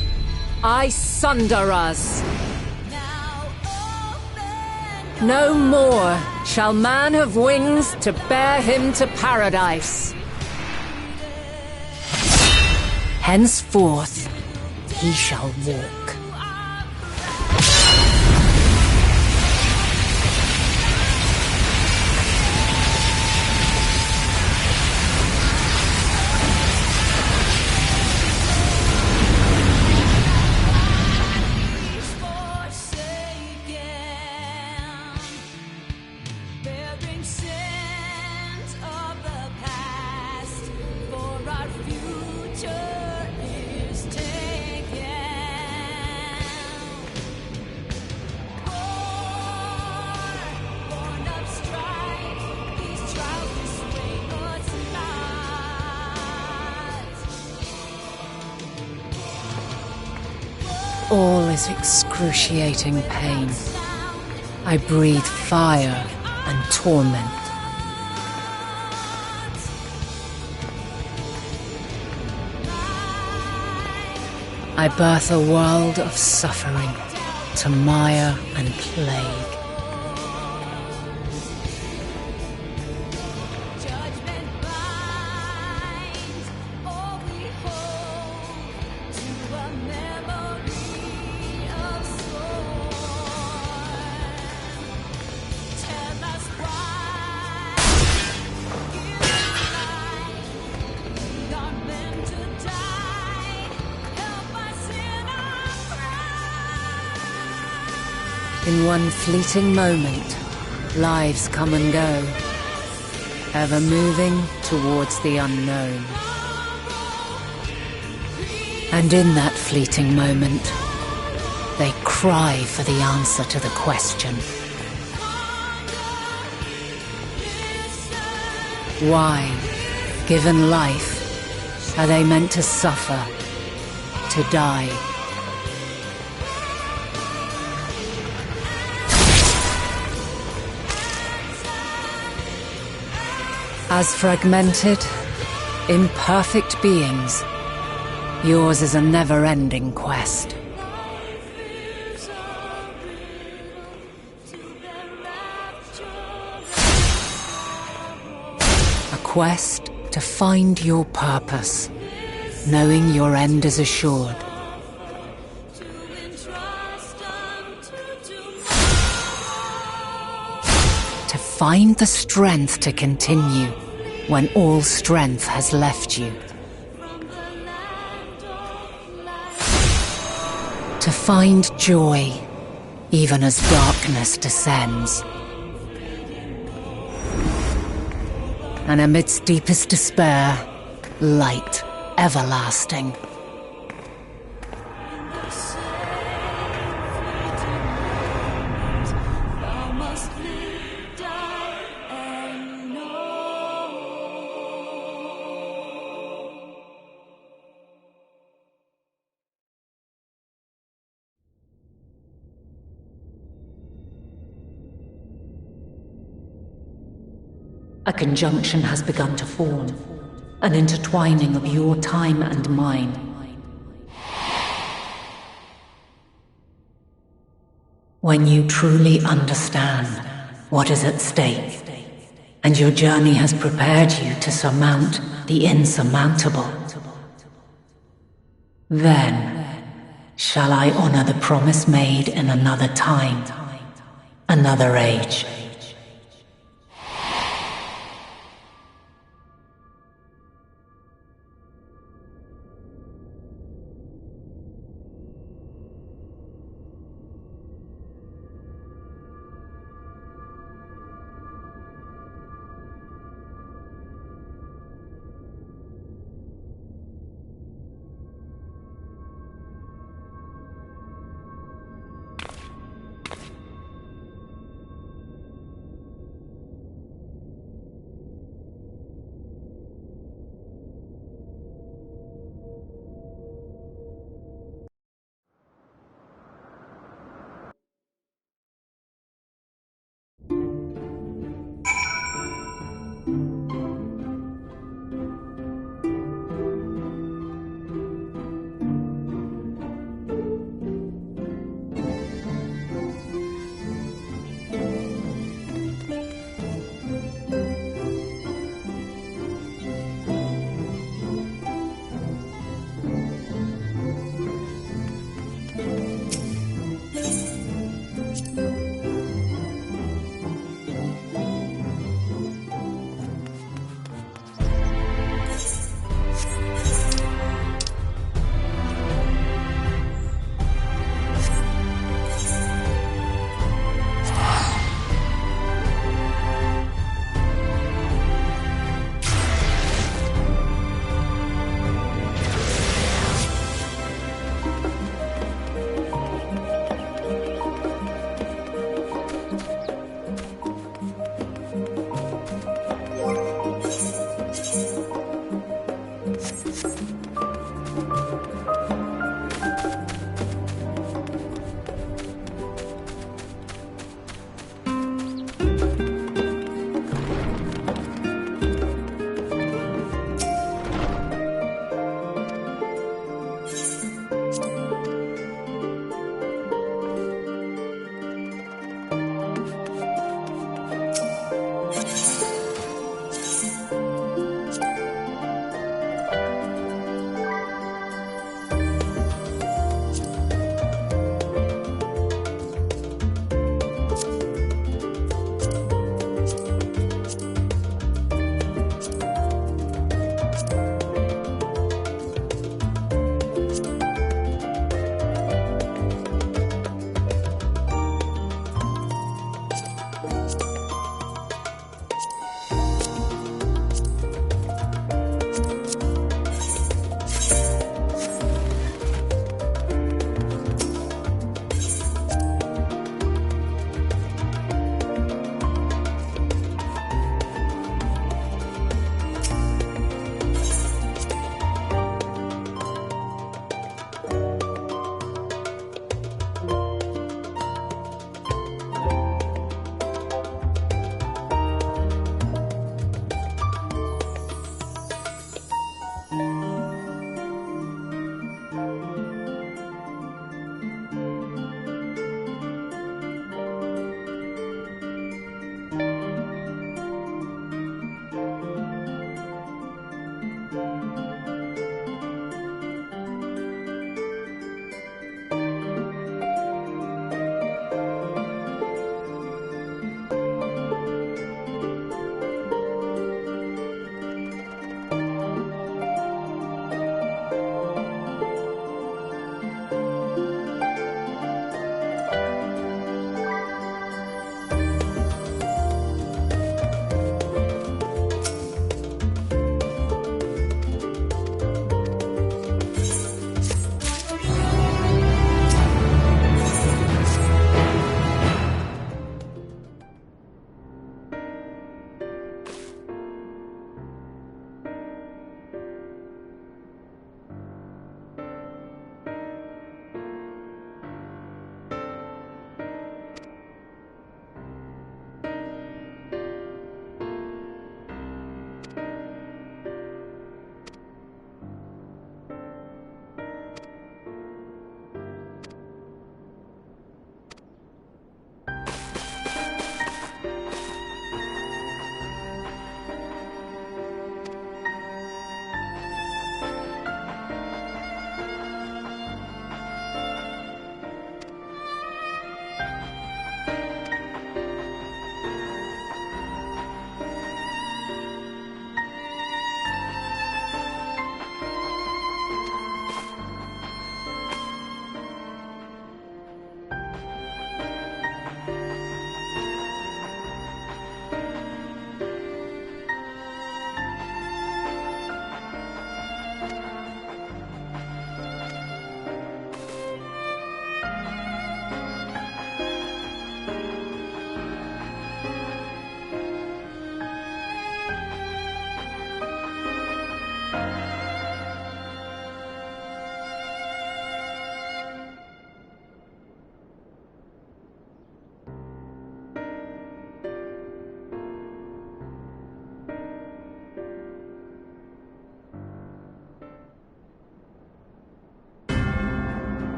I sunder us. No more shall man have wings to bear him to paradise. Henceforth, he shall walk. All is excruciating pain. I breathe fire and torment. I birth a world of suffering to mire and plague. In one fleeting moment, lives come and go, ever moving towards the unknown. And in that fleeting moment, they cry for the answer to the question. Why, given life, are they meant to suffer, to die? As fragmented, imperfect beings, yours is a never-ending quest. A quest to find your purpose, knowing your end is assured. To find the strength to continue when all strength has left you. To find joy, even as darkness descends. And amidst deepest despair, light everlasting. A conjunction has begun to form, an intertwining of your time and mine. When you truly understand what is at stake, and your journey has prepared you to surmount the insurmountable, then shall I honor the promise made in another time, another age.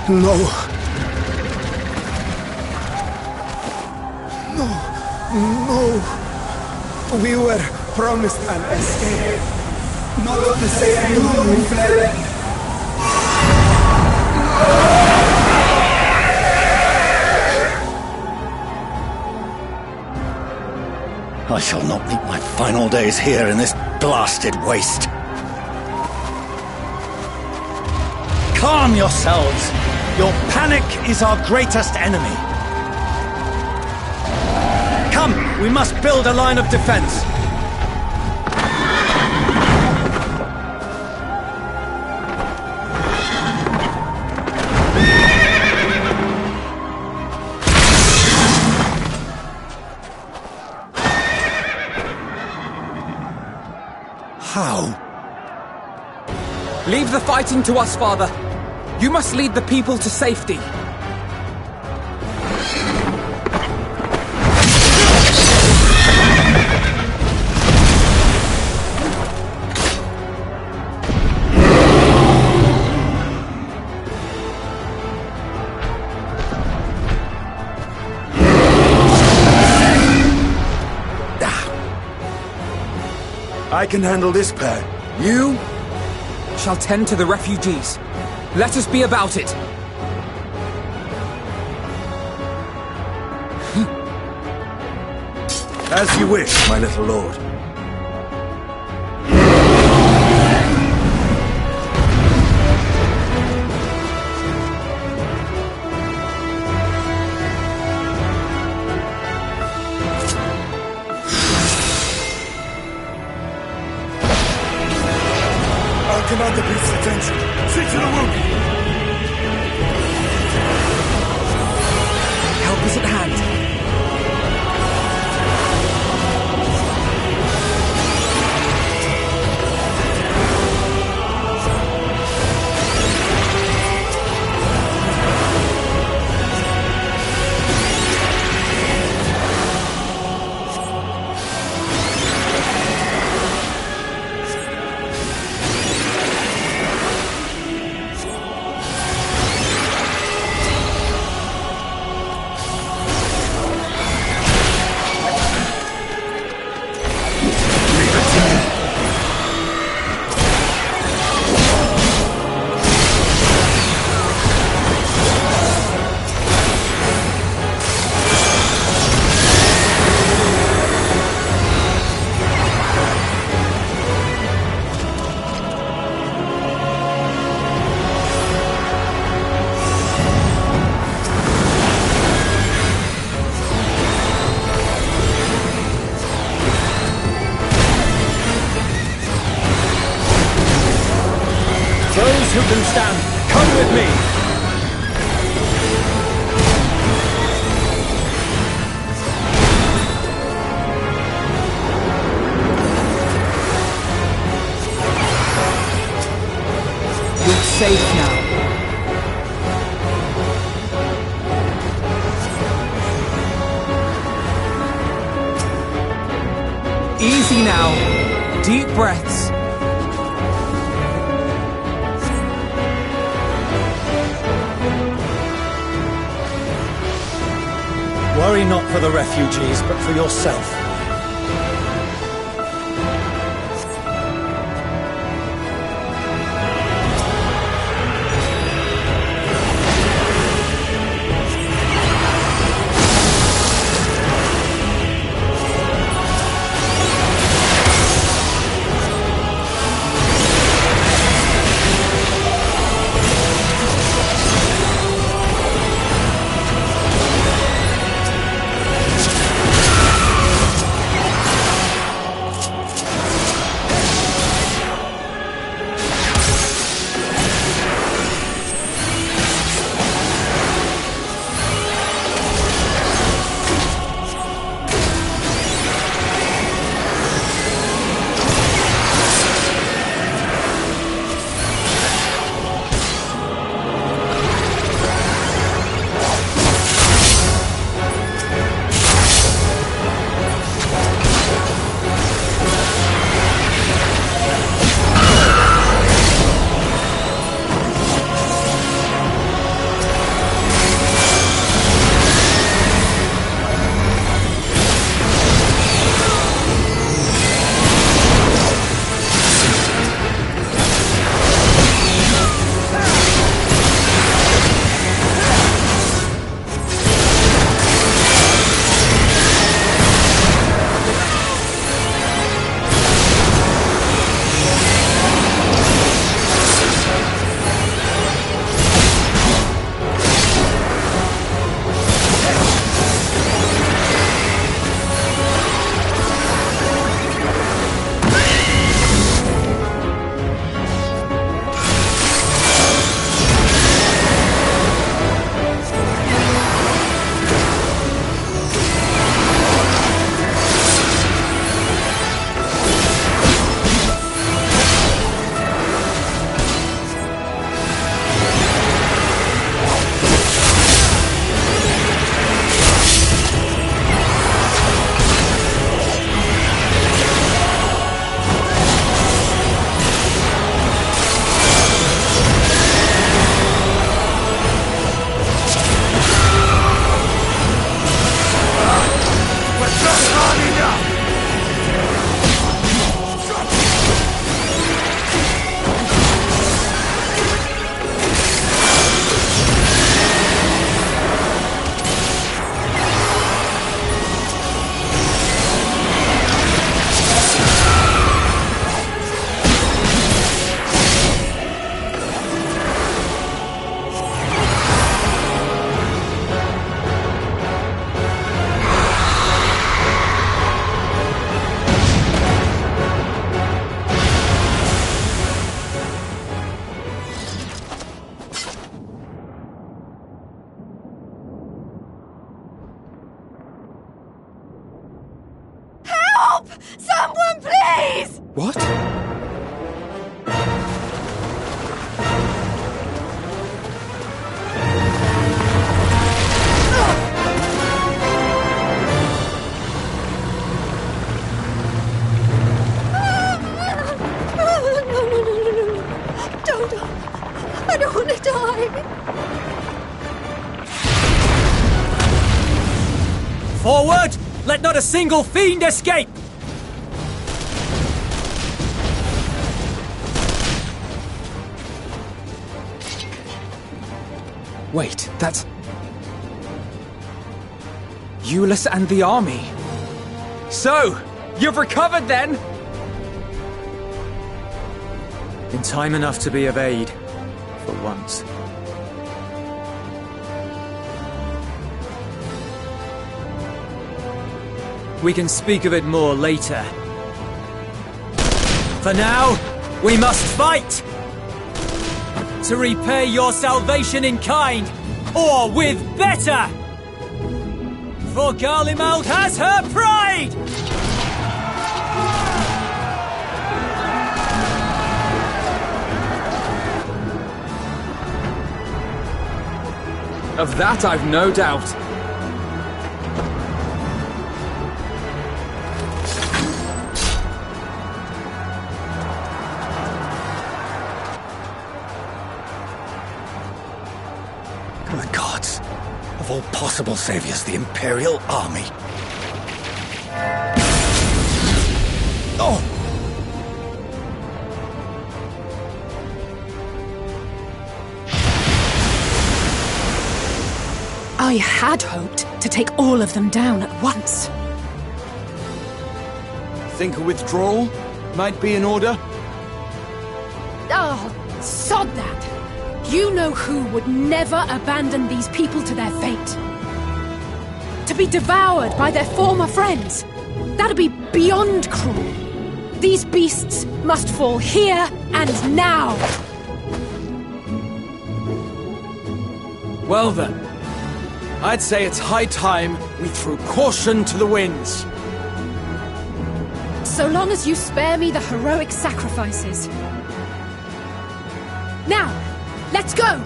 No. No. No. We were promised an escape. Not the same one we fled. I shall not meet my final days here in this blasted waste. Calm yourselves! Your panic is our greatest enemy. Come, we must build a line of defense. How? Leave the fighting to us, Father. You must lead the people to safety. I can handle this pair. You shall tend to the refugees. Let us be about it. As you wish, my little lord. I'll command the beast's attention. See to the wounded. Help is at hand. Those who can stand, come with me! You're safe now. Easy now. Deep breaths. Worry not for the refugees, but for yourself. Help! Someone, please! What? No. Don't. I don't want to die. Forward! Let not a single fiend escape! Wait, that's... Euless and the army. So, you've recovered then? In time enough to be of aid, for once. We can speak of it more later. For now, we must fight! To repay your salvation in kind, or with better! For Garlemald has her pride! Of that I've no doubt. The gods. Of all possible saviors, the Imperial Army. Oh! I had hoped to take all of them down at once. Think a withdrawal might be in order? Oh, sod that! You know who would never abandon these people to their fate. To be devoured by their former friends. That'd be beyond cruel. These beasts must fall here and now. Well then, I'd say it's high time we threw caution to the winds. So long as you spare me the heroic sacrifices. Now, let's go!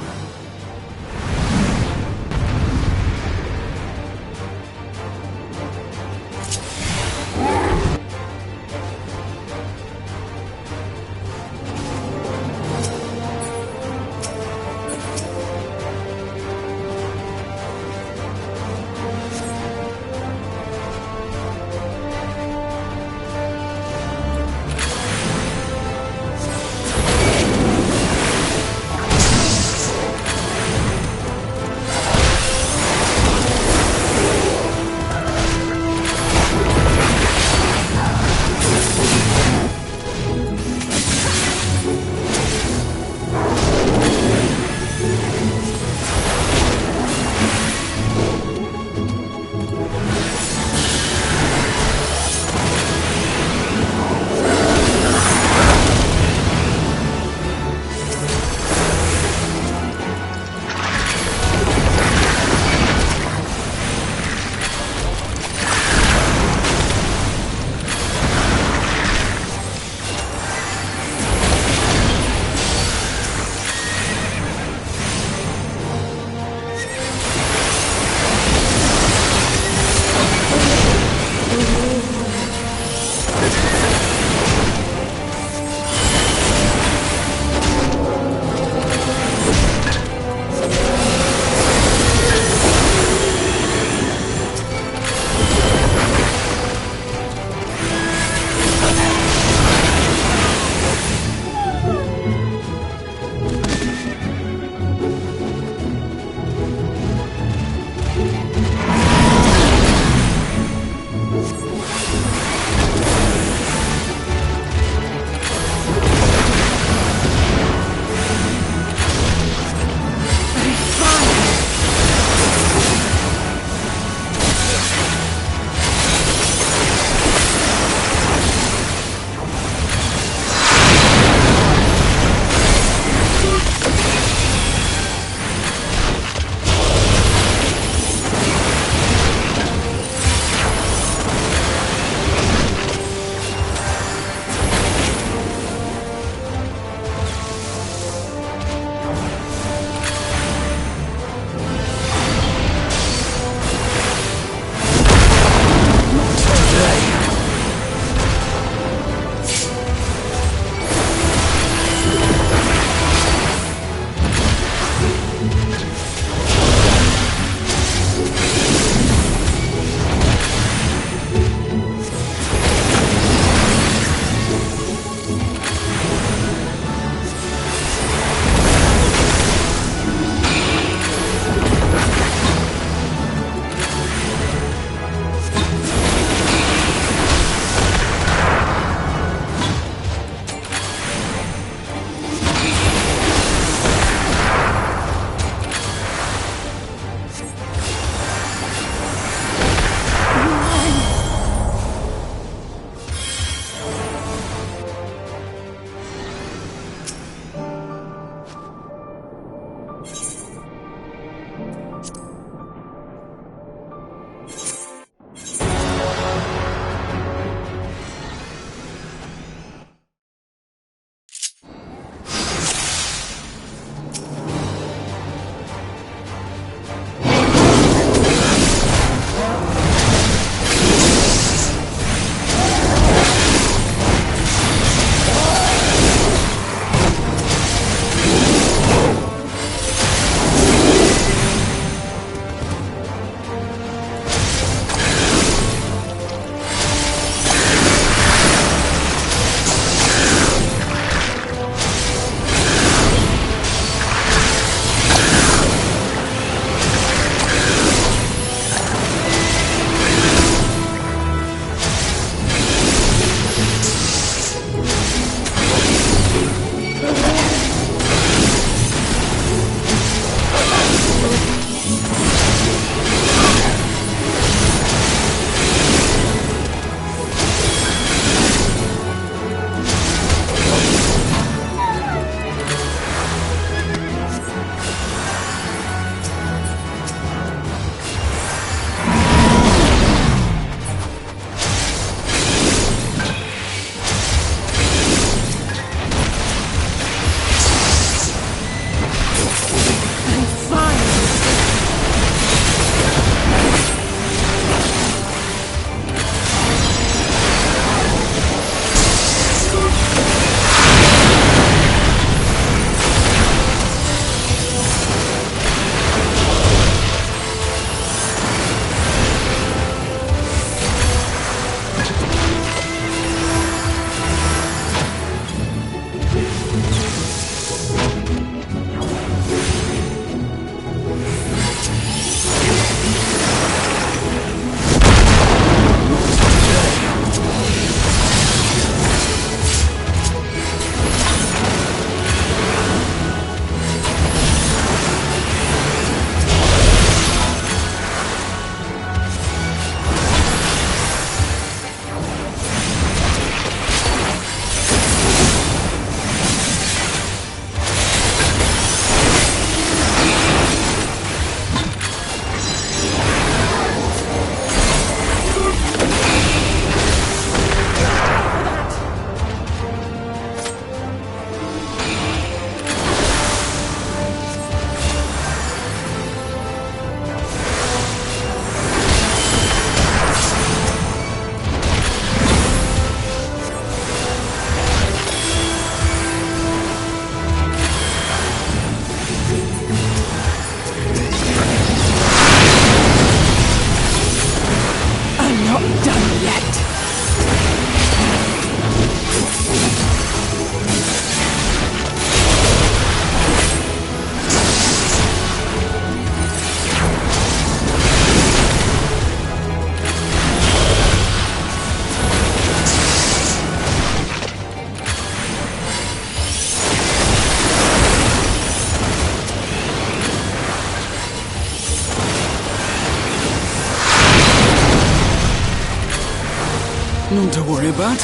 None to worry about.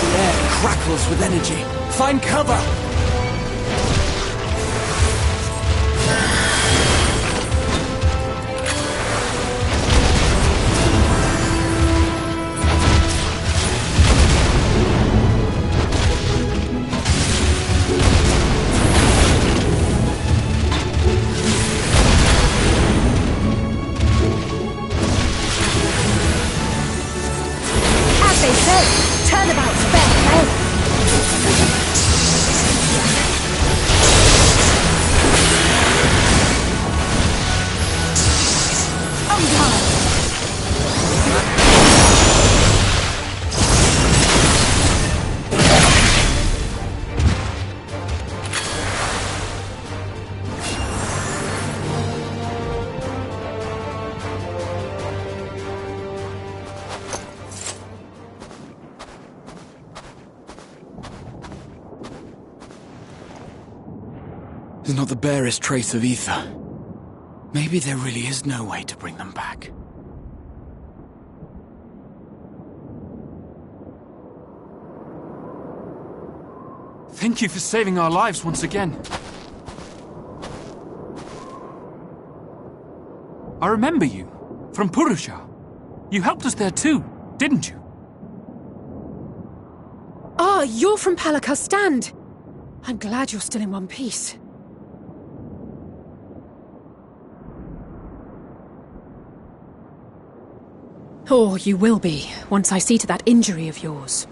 The air crackles with energy. Find cover! There's not the barest trace of ether. Maybe there really is no way to bring them back. Thank you for saving our lives once again. I remember you, from Purusha. You helped us there too, didn't you? Ah, you're from Palaka's stand. I'm glad you're still in one piece. Or you will be, once I see to that injury of yours.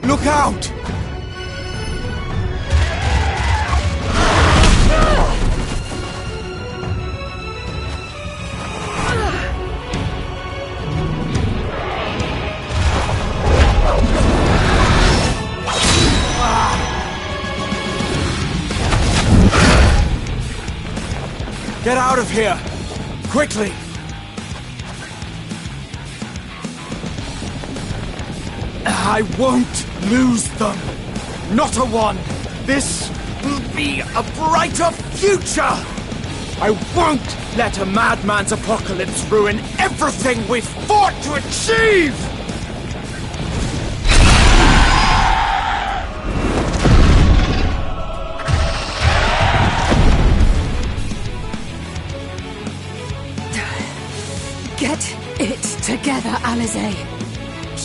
Look out! Get out of here! Quickly! I won't lose them! Not a one! This will be a brighter future! I won't let a madman's apocalypse ruin everything we've fought to achieve! Get it together, Alize.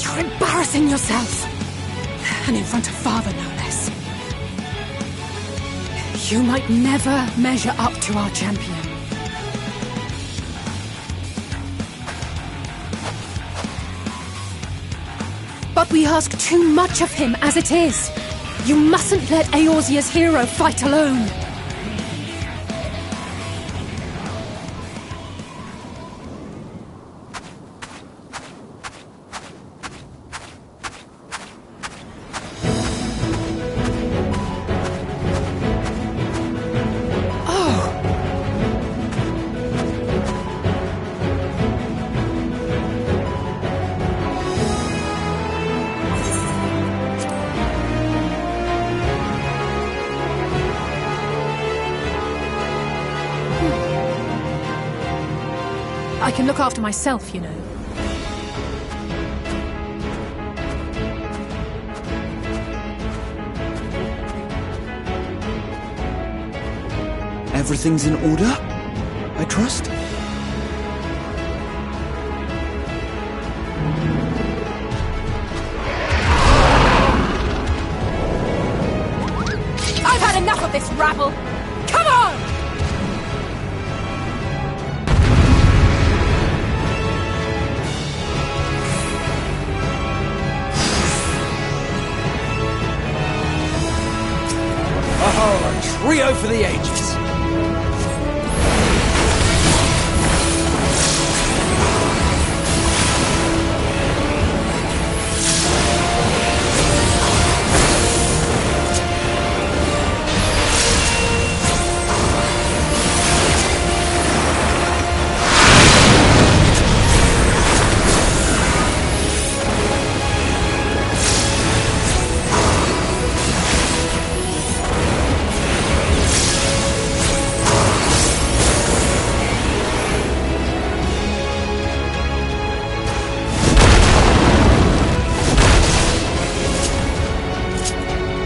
You're embarrassing yourself. And in front of Father, no less. You might never measure up to our champion. But we ask too much of him as it is. You mustn't let Eorzea's hero fight alone. I can look after myself, you know. Everything's in order, I trust? I've had enough of this rabble! Come on! Oh, a trio for the ages!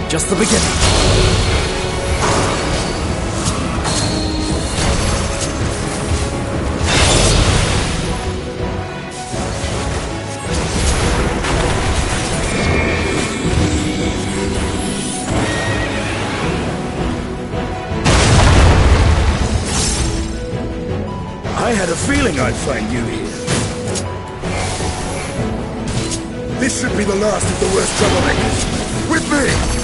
just the beginning. I had a feeling I'd find you here. This should be the last of the worst troublemakers. With me!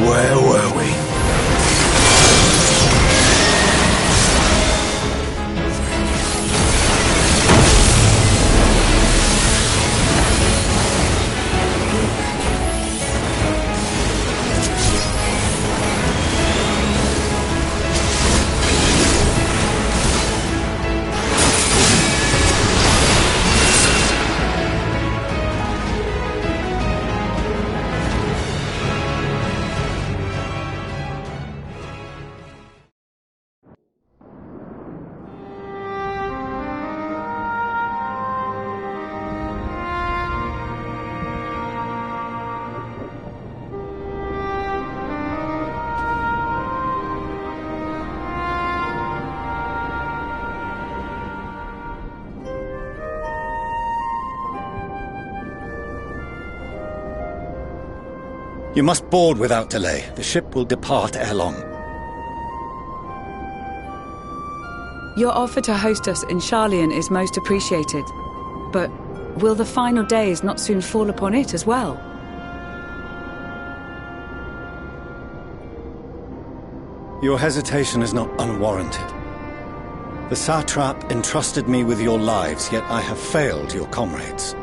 Where were we? You must board without delay. The ship will depart ere long. Your offer to host us in Sharlayan is most appreciated. But will the final days not soon fall upon it as well? Your hesitation is not unwarranted. The satrap entrusted me with your lives, yet I have failed your comrades.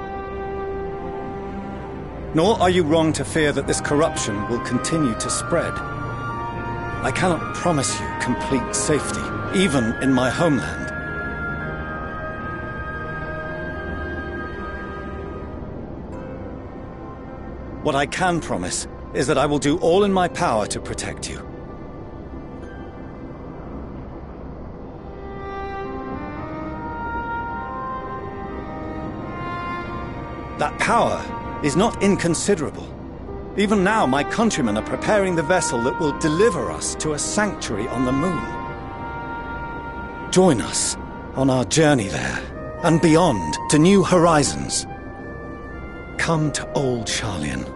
Nor are you wrong to fear that this corruption will continue to spread. I cannot promise you complete safety, even in my homeland. What I can promise is that I will do all in my power to protect you. That power is not inconsiderable. Even now, my countrymen are preparing the vessel that will deliver us to a sanctuary on the moon. Join us on our journey there, and beyond, to new horizons. Come to old Sharlayan.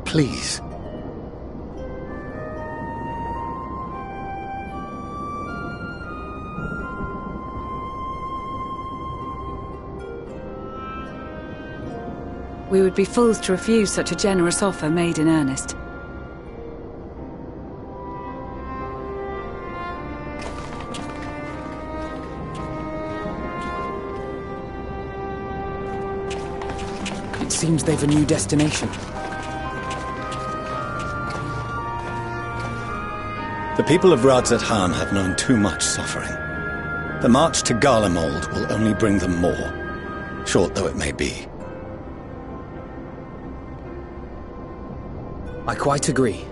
Please, We would be fools to refuse such a generous offer made in earnest. It seems they've a new destination. The people of Radzat-Han have known too much suffering. The march to Garlemald will only bring them more, short though it may be. I quite agree.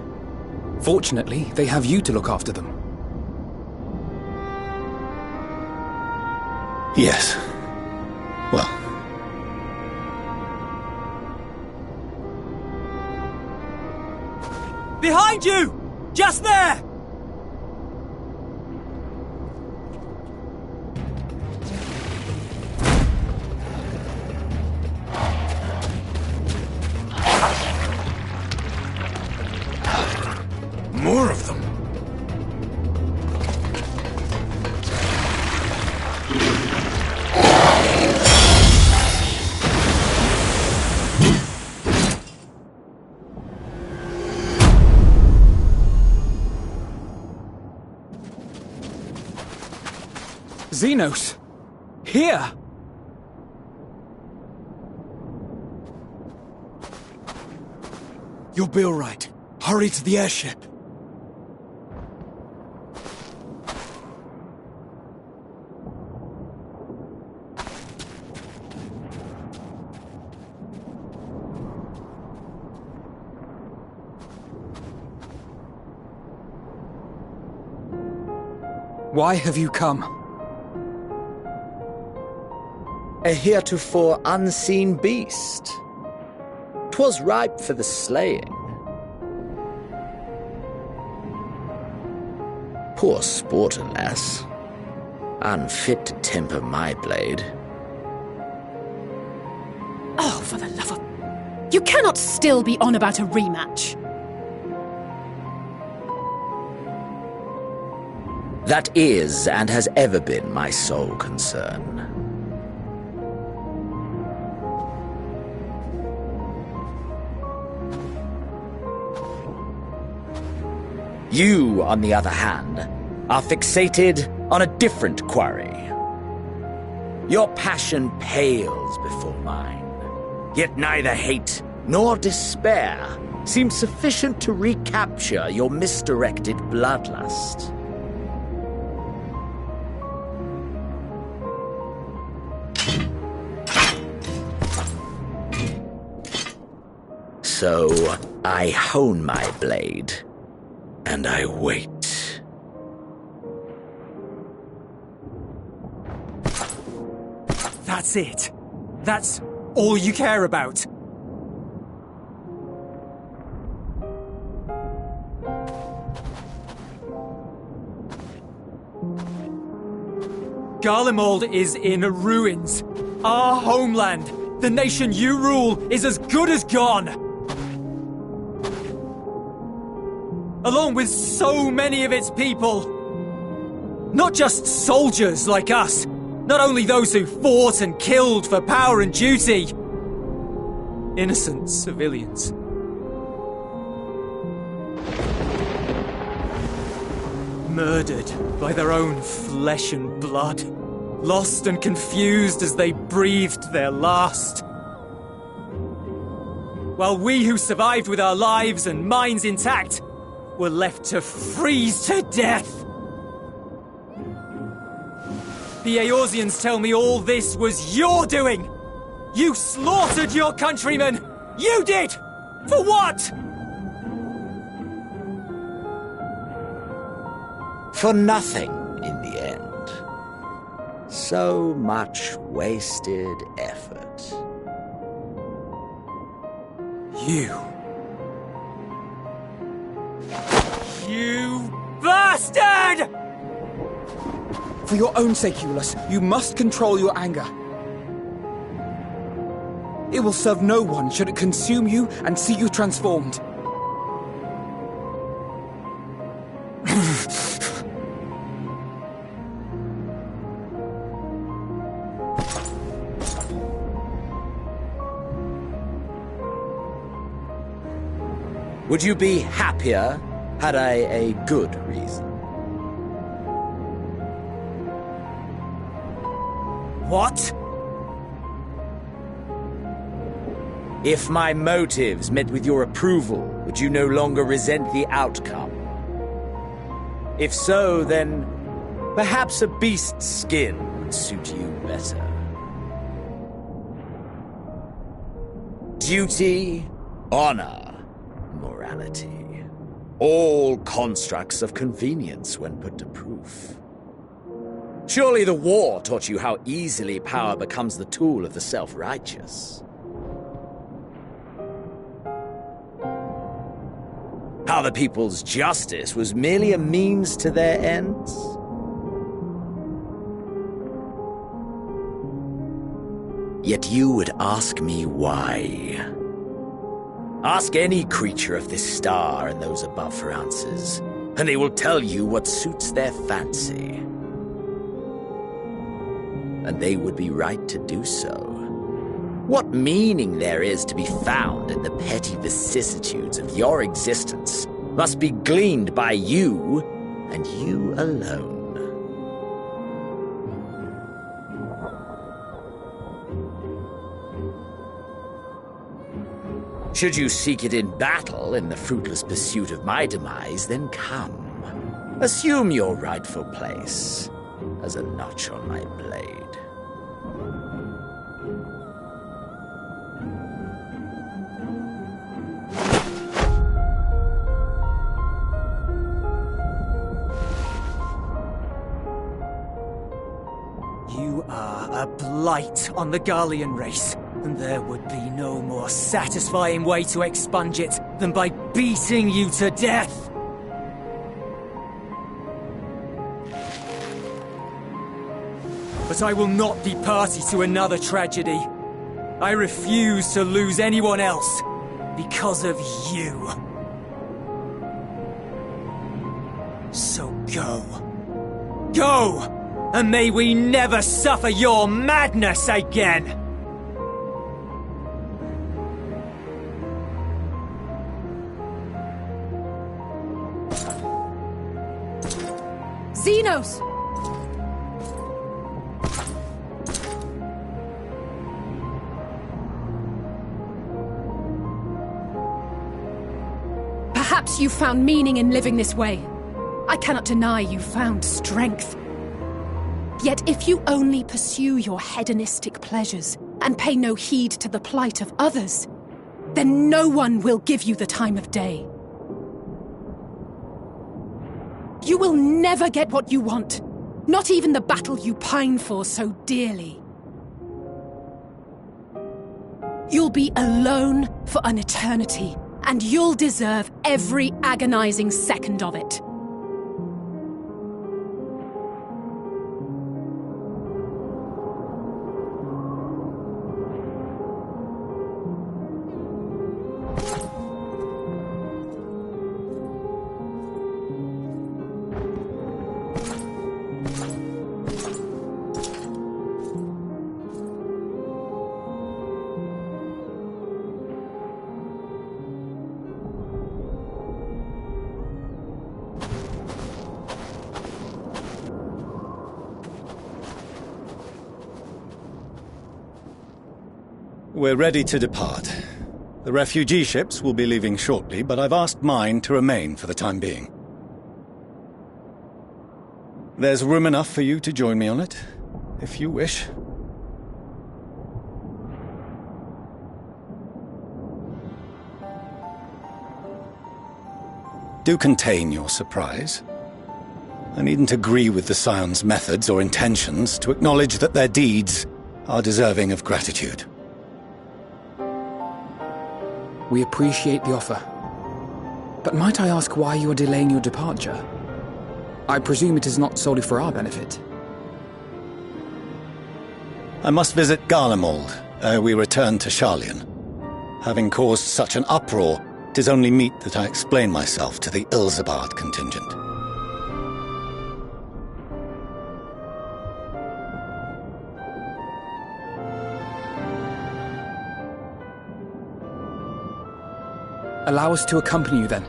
Fortunately, they have you to look after them. Yes. Well. Behind you! Just there! More of them. Xenos! Here! You'll be all right. Hurry to the airship. Why have you come? A heretofore unseen beast. 'Twas ripe for the slaying. Poor sport, alas. Unfit to temper my blade. Oh, for the love of... You cannot still be on about a rematch. That is, and has ever been, my sole concern. You, on the other hand, are fixated on a different quarry. Your passion pales before mine, yet neither hate nor despair seems sufficient to recapture your misdirected bloodlust. So, I hone my blade, and I wait. That's it. That's all you care about. Garlemald is in ruins. Our homeland, the nation you rule, is as good as gone. Along with so many of its people. Not just soldiers like us. Not only those who fought and killed for power and duty. Innocent civilians. Murdered by their own flesh and blood. Lost and confused as they breathed their last. While we who survived with our lives and minds intact were left to freeze to death. The Eorzeans tell me all this was your doing! You slaughtered your countrymen! You did! For what? For nothing, in the end. So much wasted effort. You bastard! For your own sake, Eulus, you must control your anger. It will serve no one should it consume you and see you transformed. Would you be happier had I a good reason? What? If my motives met with your approval, would you no longer resent the outcome? If so, then perhaps a beast's skin would suit you better. Duty, honor, morality. All constructs of convenience when put to proof. Surely the war taught you how easily power becomes the tool of the self-righteous. How the people's justice was merely a means to their ends? Yet you would ask me why. Ask any creature of this star and those above for answers, and they will tell you what suits their fancy. And they would be right to do so. What meaning there is to be found in the petty vicissitudes of your existence must be gleaned by you, and you alone. Should you seek it in battle in the fruitless pursuit of my demise, then come. Assume your rightful place as a notch on my blade. You are a blight on the Garlean race, and there would be no more satisfying way to expunge it than by beating you to death. But I will not be party to another tragedy. I refuse to lose anyone else because of you. So go. Go! And may we never suffer your madness again! Xenos! Perhaps you found meaning in living this way. I cannot deny you found strength. Yet if you only pursue your hedonistic pleasures and pay no heed to the plight of others, then no one will give you the time of day. You will never get what you want, not even the battle you pine for so dearly. You'll be alone for an eternity, and you'll deserve every agonizing second of it. We're ready to depart. The refugee ships will be leaving shortly, but I've asked mine to remain for the time being. There's room enough for you to join me on it, if you wish. Do contain your surprise. I needn't agree with the Scion's methods or intentions to acknowledge that their deeds are deserving of gratitude. We appreciate the offer. But might I ask why you are delaying your departure? I presume it is not solely for our benefit. I must visit Garlemald ere we return to Sharlayan. Having caused such an uproar, 'tis only meet that I explain myself to the Ilsabard contingent. Allow us to accompany you then.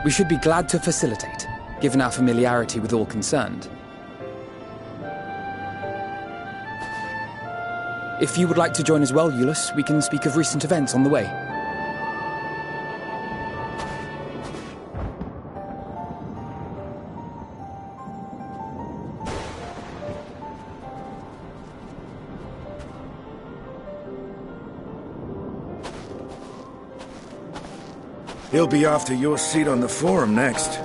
We should be glad to facilitate, given our familiarity with all concerned. If you would like to join as well, Euless, we can speak of recent events on the way. He'll be after your seat on the forum next.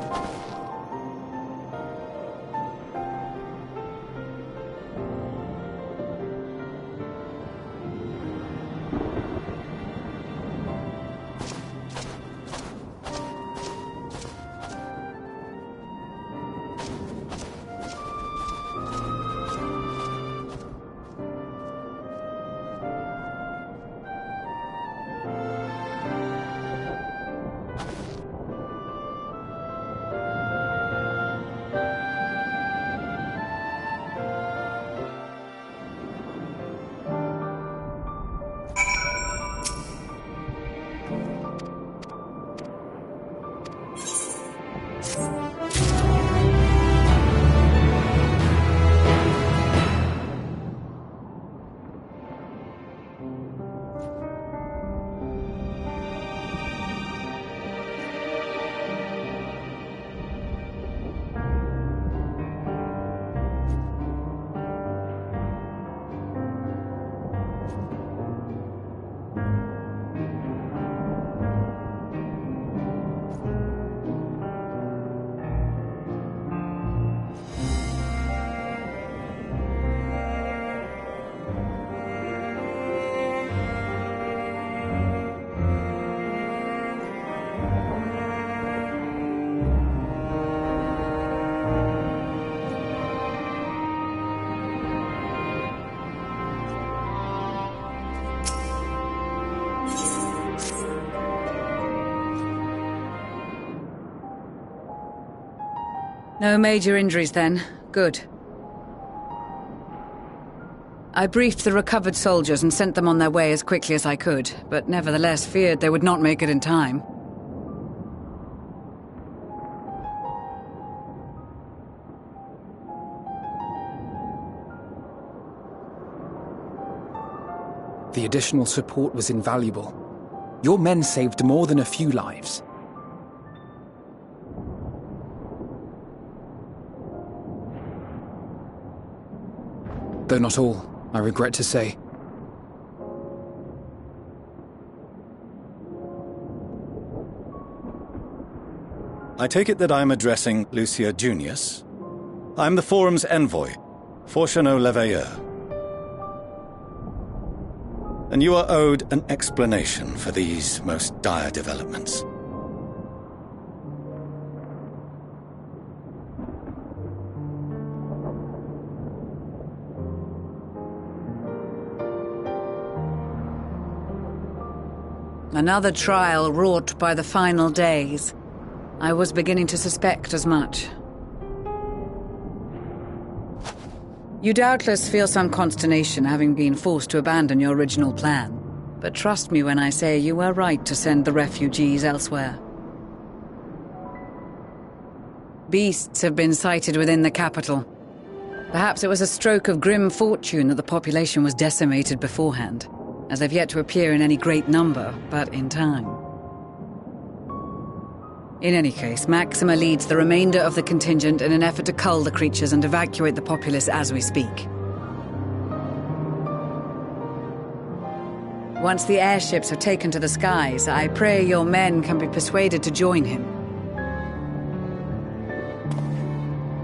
No major injuries then. Good. I briefed the recovered soldiers and sent them on their way as quickly as I could, but nevertheless feared they would not make it in time. The additional support was invaluable. Your men saved more than a few lives. Though not all, I regret to say. I take it that I'm addressing Lucia Junius? I'm the Forum's envoy, Fortuno Leveilleur. And you are owed an explanation for these most dire developments. Another trial wrought by the final days. I was beginning to suspect as much. You doubtless feel some consternation having been forced to abandon your original plan. But trust me when I say you were right to send the refugees elsewhere. Beasts have been sighted within the capital. Perhaps it was a stroke of grim fortune that the population was decimated beforehand, as they've yet to appear in any great number, but in time. In any case, Maxima leads the remainder of the contingent in an effort to cull the creatures and evacuate the populace as we speak. Once the airships have taken to the skies, I pray your men can be persuaded to join him.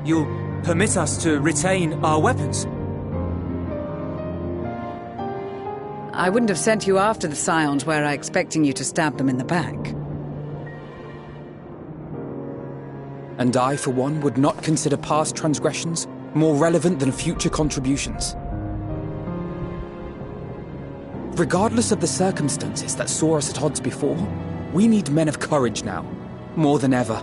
You'll permit us to retain our weapons? I wouldn't have sent you after the Scions were I expecting you to stab them in the back. And I, for one, would not consider past transgressions more relevant than future contributions. Regardless of the circumstances that saw us at odds before, we need men of courage now, more than ever.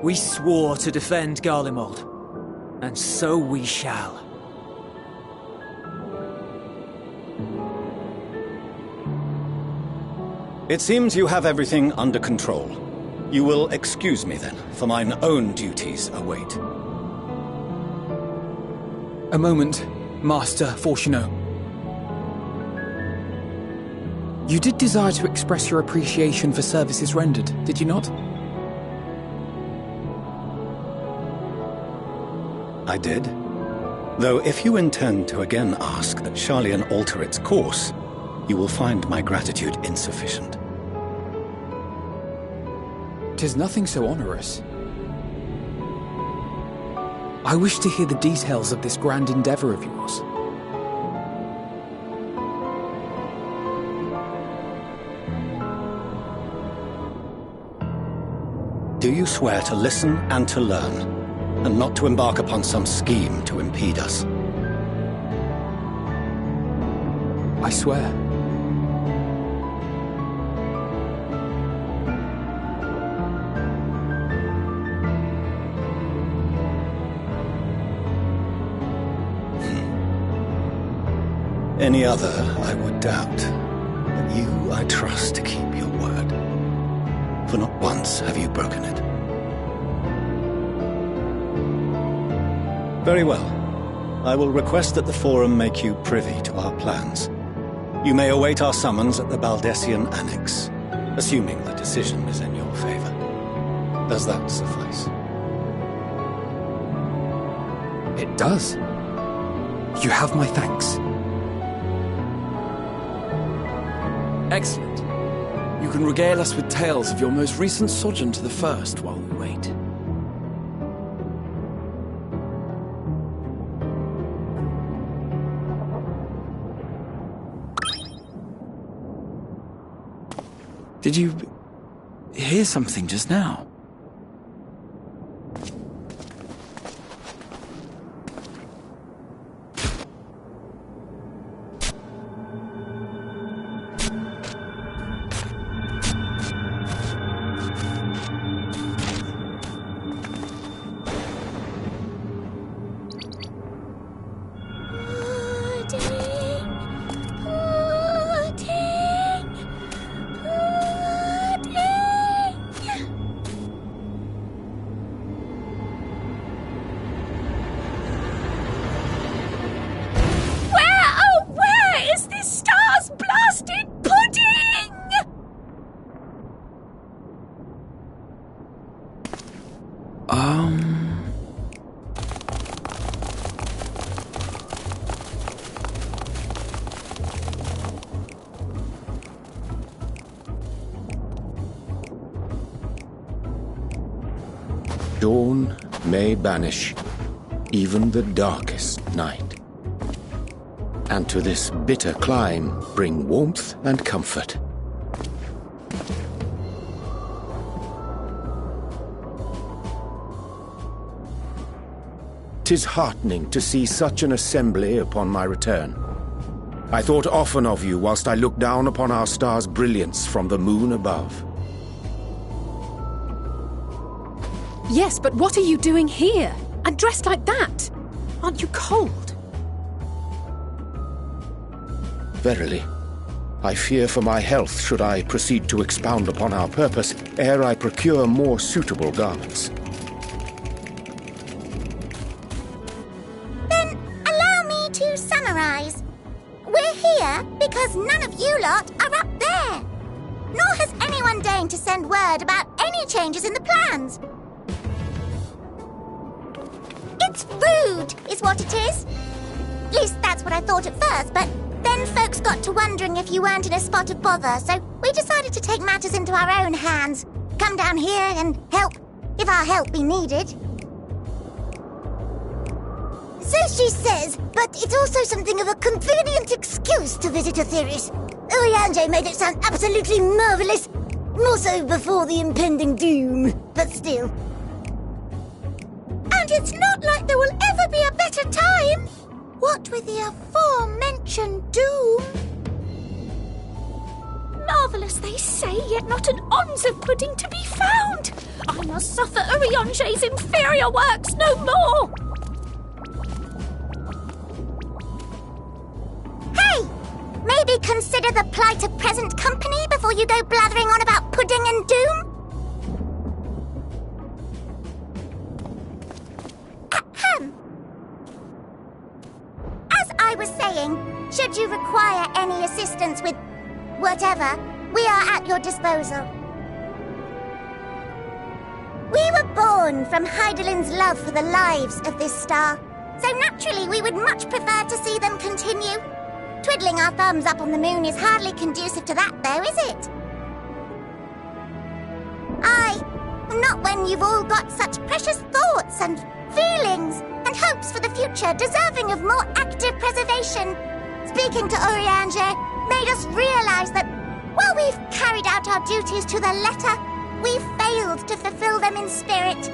We swore to defend Garlemald, and so we shall. It seems you have everything under control. You will excuse me then, for mine own duties await. A moment, Master Fortuneau. You did desire to express your appreciation for services rendered, did you not? I did. Though if you intend to again ask that Sharlayan alter its course, you will find my gratitude insufficient. 'Tis nothing so onerous. I wish to hear the details of this grand endeavor of yours. Do you swear to listen and to learn, and not to embark upon some scheme to impede us? I swear. Any other, I would doubt. But you, I trust to keep your word. For not once have you broken it. Very well. I will request that the Forum make you privy to our plans. You may await our summons at the Baldessian Annex, assuming the decision is in your favor. Does that suffice? It does. You have my thanks. Excellent. You can regale us with tales of your most recent sojourn to the First while we wait. Did you hear something just now? Dawn may banish even the darkest night, and to this bitter clime bring warmth and comfort. "'Tis heartening to see such an assembly upon my return. I thought often of you whilst I looked down upon our star's brilliance from the moon above. Yes, but what are you doing here? And dressed like that? Aren't you cold? Verily, I fear for my health should I proceed to expound upon our purpose ere I procure more suitable garments." Then allow me to summarize. We're here because none of you lot are up there. Nor has anyone deigned to send word about any changes in the plans. It's rude, is what it is. At least that's what I thought at first, but then folks got to wondering if you weren't in a spot of bother, so we decided to take matters into our own hands. Come down here and help, if our help be needed. So she says, but it's also something of a convenient excuse to visit Etheris. Oriange made it sound absolutely marvelous. More so before the impending doom, but still. And it's not like there will ever be a better time. What with the aforementioned doom? marvellous, they say, yet not an ounce of pudding to be found. I must suffer Urianger's inferior works no more. Hey! Maybe consider the plight of present company before you go blathering on about pudding and doom? Ahem. As I was saying, should you require any assistance with whatever, we are at your disposal. We were born from Hydaelyn's love for the lives of this star, so naturally we would much prefer to see them continue. Twiddling our thumbs up on the moon is hardly conducive to that, though, is it? Not when you've all got such precious thoughts and feelings and hopes for the future deserving of more active preservation. Speaking to Urianger made us realize that while we've carried out our duties to the letter, we've failed to fulfill them in spirit.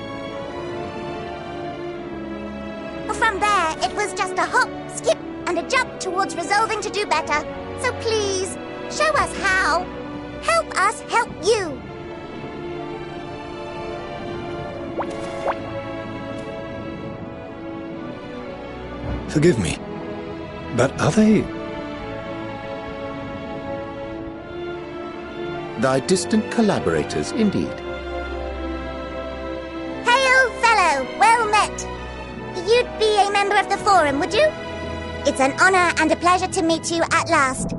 From there, it was just a hop, skip, and a jump towards resolving to do better. So please, show us how. Help us help you. Forgive me, but are they... Thy distant collaborators, indeed. Hail, fellow! Well met! You'd be a member of the Forum, would you? It's an honor and a pleasure to meet you at last.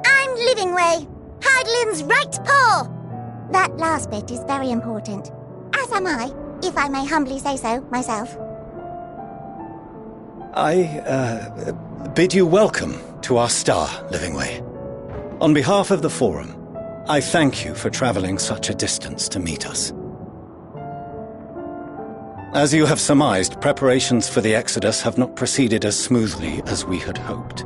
I'm Livingway, Hydaelyn's right paw! That last bit is very important. As am I, if I may humbly say so myself. I bid you welcome to our star, Livingway. On behalf of the Forum, I thank you for traveling such a distance to meet us. As you have surmised, preparations for the Exodus have not proceeded as smoothly as we had hoped.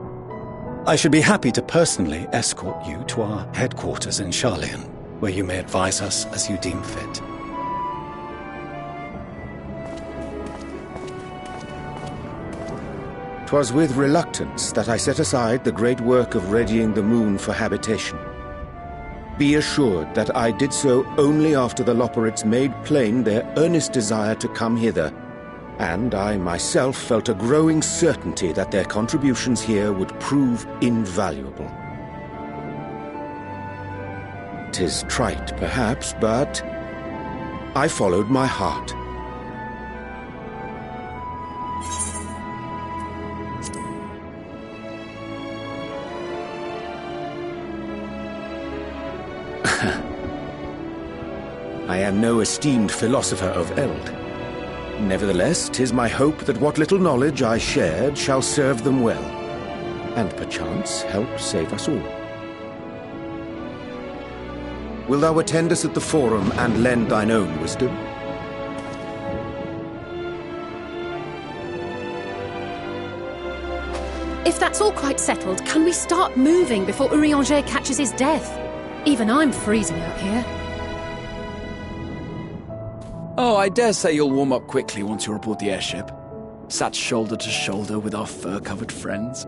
I should be happy to personally escort you to our headquarters in Sharlayan, where you may advise us as you deem fit. 'Twas with reluctance that I set aside the great work of readying the moon for habitation. Be assured that I did so only after the Loperites made plain their earnest desire to come hither, and I myself felt a growing certainty that their contributions here would prove invaluable. 'Tis trite, perhaps, but I followed my heart. I am no esteemed philosopher of eld. Nevertheless, 'tis my hope that what little knowledge I shared shall serve them well, and perchance help save us all. Wilt thou attend us at the Forum and lend thine own wisdom? If that's all quite settled, can we start moving before Urianger catches his death? Even I'm freezing out here. Oh, I dare say you'll warm up quickly once you're aboard the airship. Sat shoulder to shoulder with our fur-covered friends.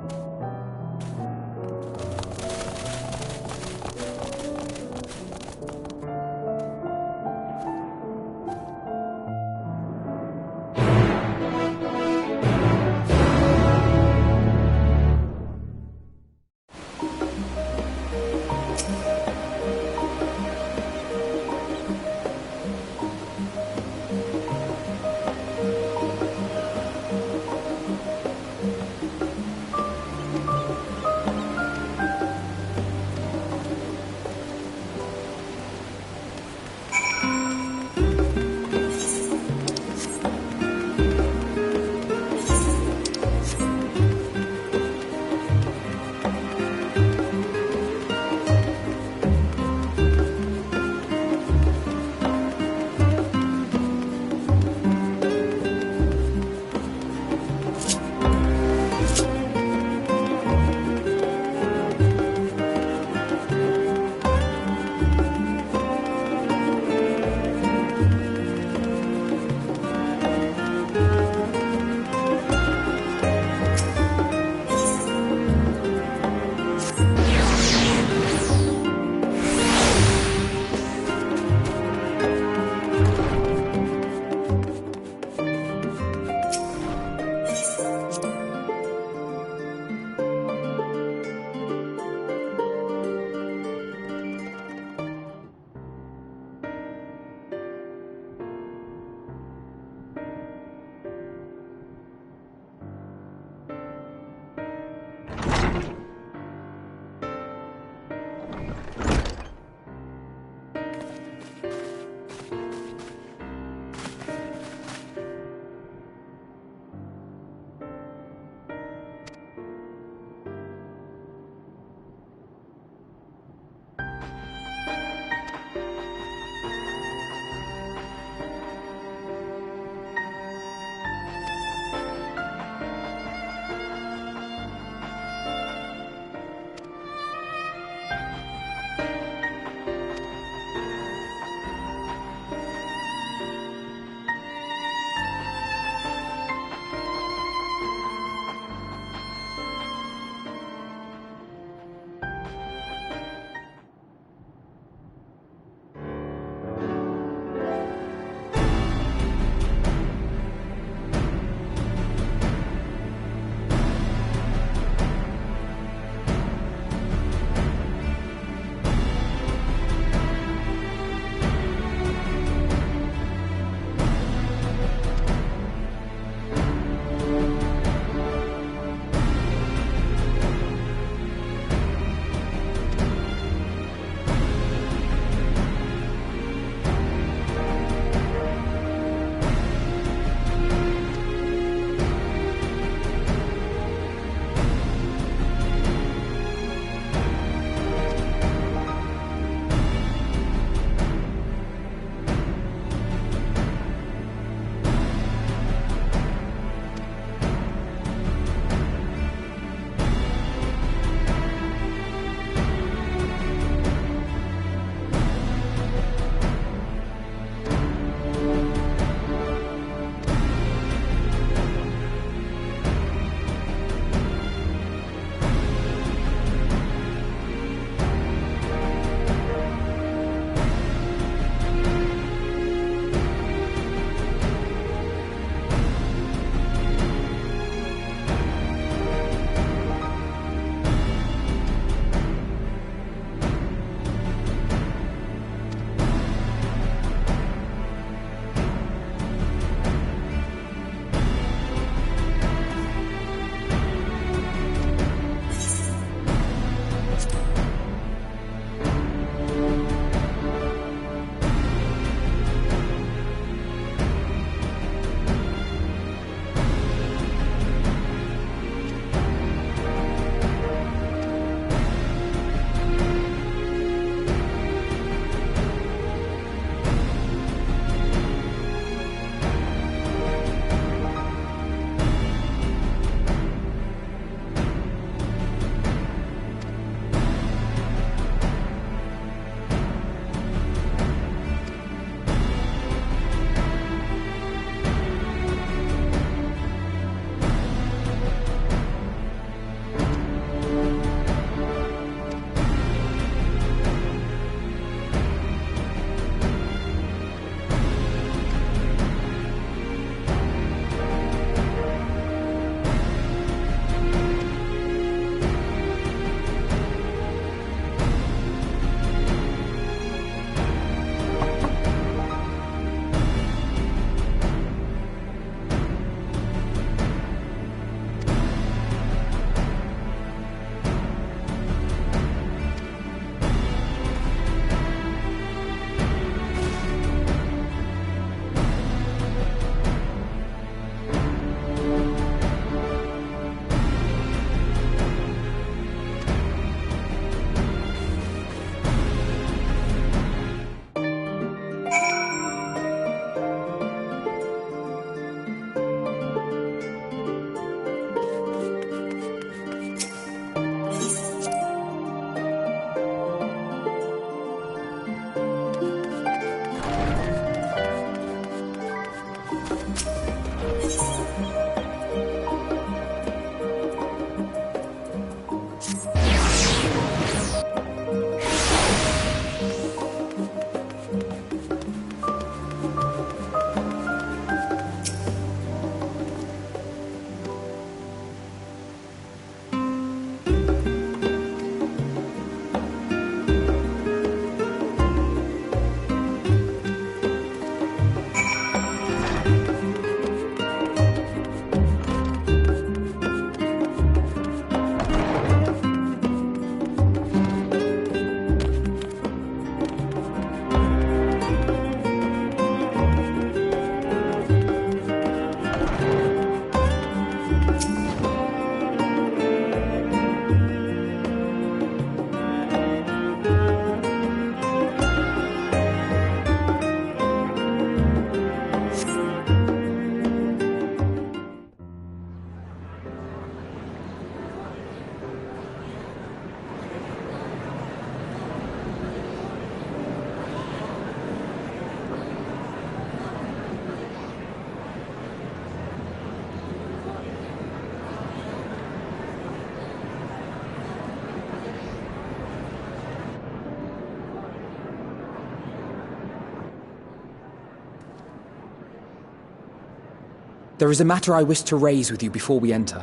There is a matter I wish to raise with you before we enter.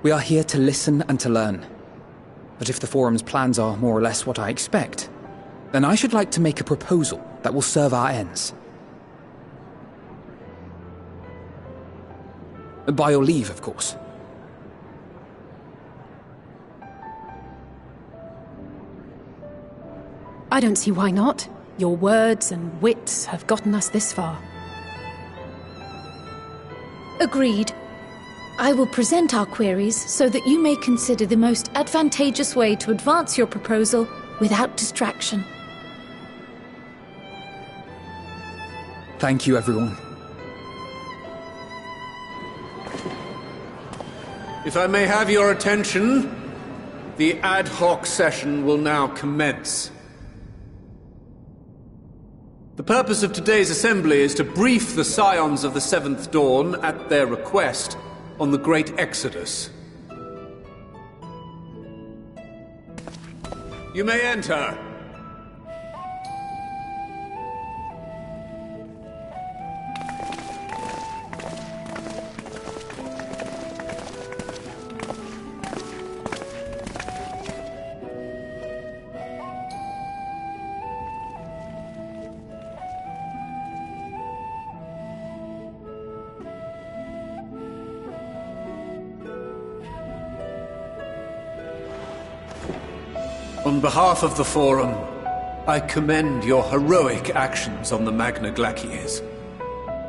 We are here to listen and to learn. But if the Forum's plans are more or less what I expect, then I should like to make a proposal that will serve our ends. By your leave, of course. I don't see why not. Your words and wits have gotten us this far. Agreed. I will present our queries so that you may consider the most advantageous way to advance your proposal without distraction. Thank you, everyone. If I may have your attention, the ad hoc session will now commence. The purpose of today's assembly is to brief the Scions of the Seventh Dawn, at their request, on the Great Exodus. You may enter. On behalf of the Forum, I commend your heroic actions on the Magna Glacies.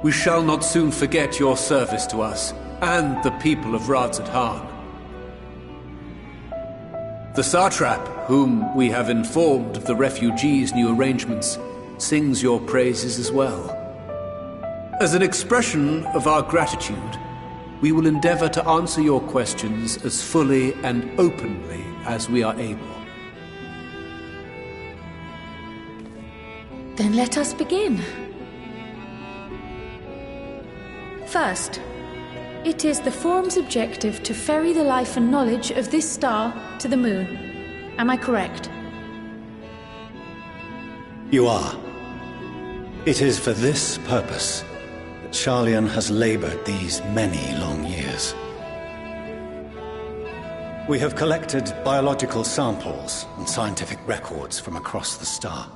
We shall not soon forget your service to us and the people of Radzadhan. The Satrap, whom we have informed of the refugees' new arrangements, sings your praises as well. As an expression of our gratitude, we will endeavor to answer your questions as fully and openly as we are able. Then let us begin. First, it is the Forum's objective to ferry the life and knowledge of this star to the moon. Am I correct? You are. It is for this purpose that Sharlayan has labored these many long years. We have collected biological samples and scientific records from across the star.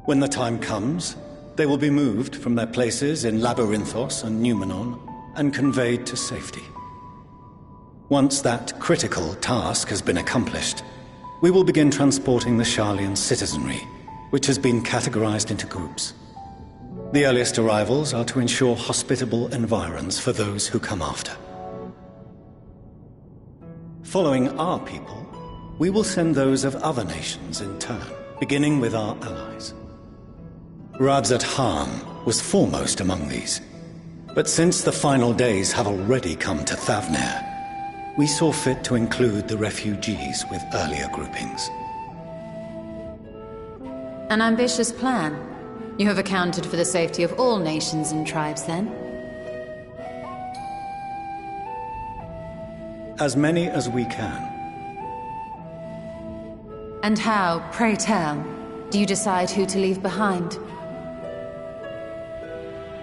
When the time comes, they will be moved from their places in Labyrinthos and Numenon and conveyed to safety. Once that critical task has been accomplished, we will begin transporting the Sharlayan citizenry, which has been categorized into groups. The earliest arrivals are to ensure hospitable environs for those who come after. Following our people, we will send those of other nations in turn, beginning with our allies. Radzadhan was foremost among these, but since the final days have already come to Thavnair, we saw fit to include the refugees with earlier groupings. An ambitious plan. You have accounted for the safety of all nations and tribes, then? As many as we can. And how, pray tell, do you decide who to leave behind?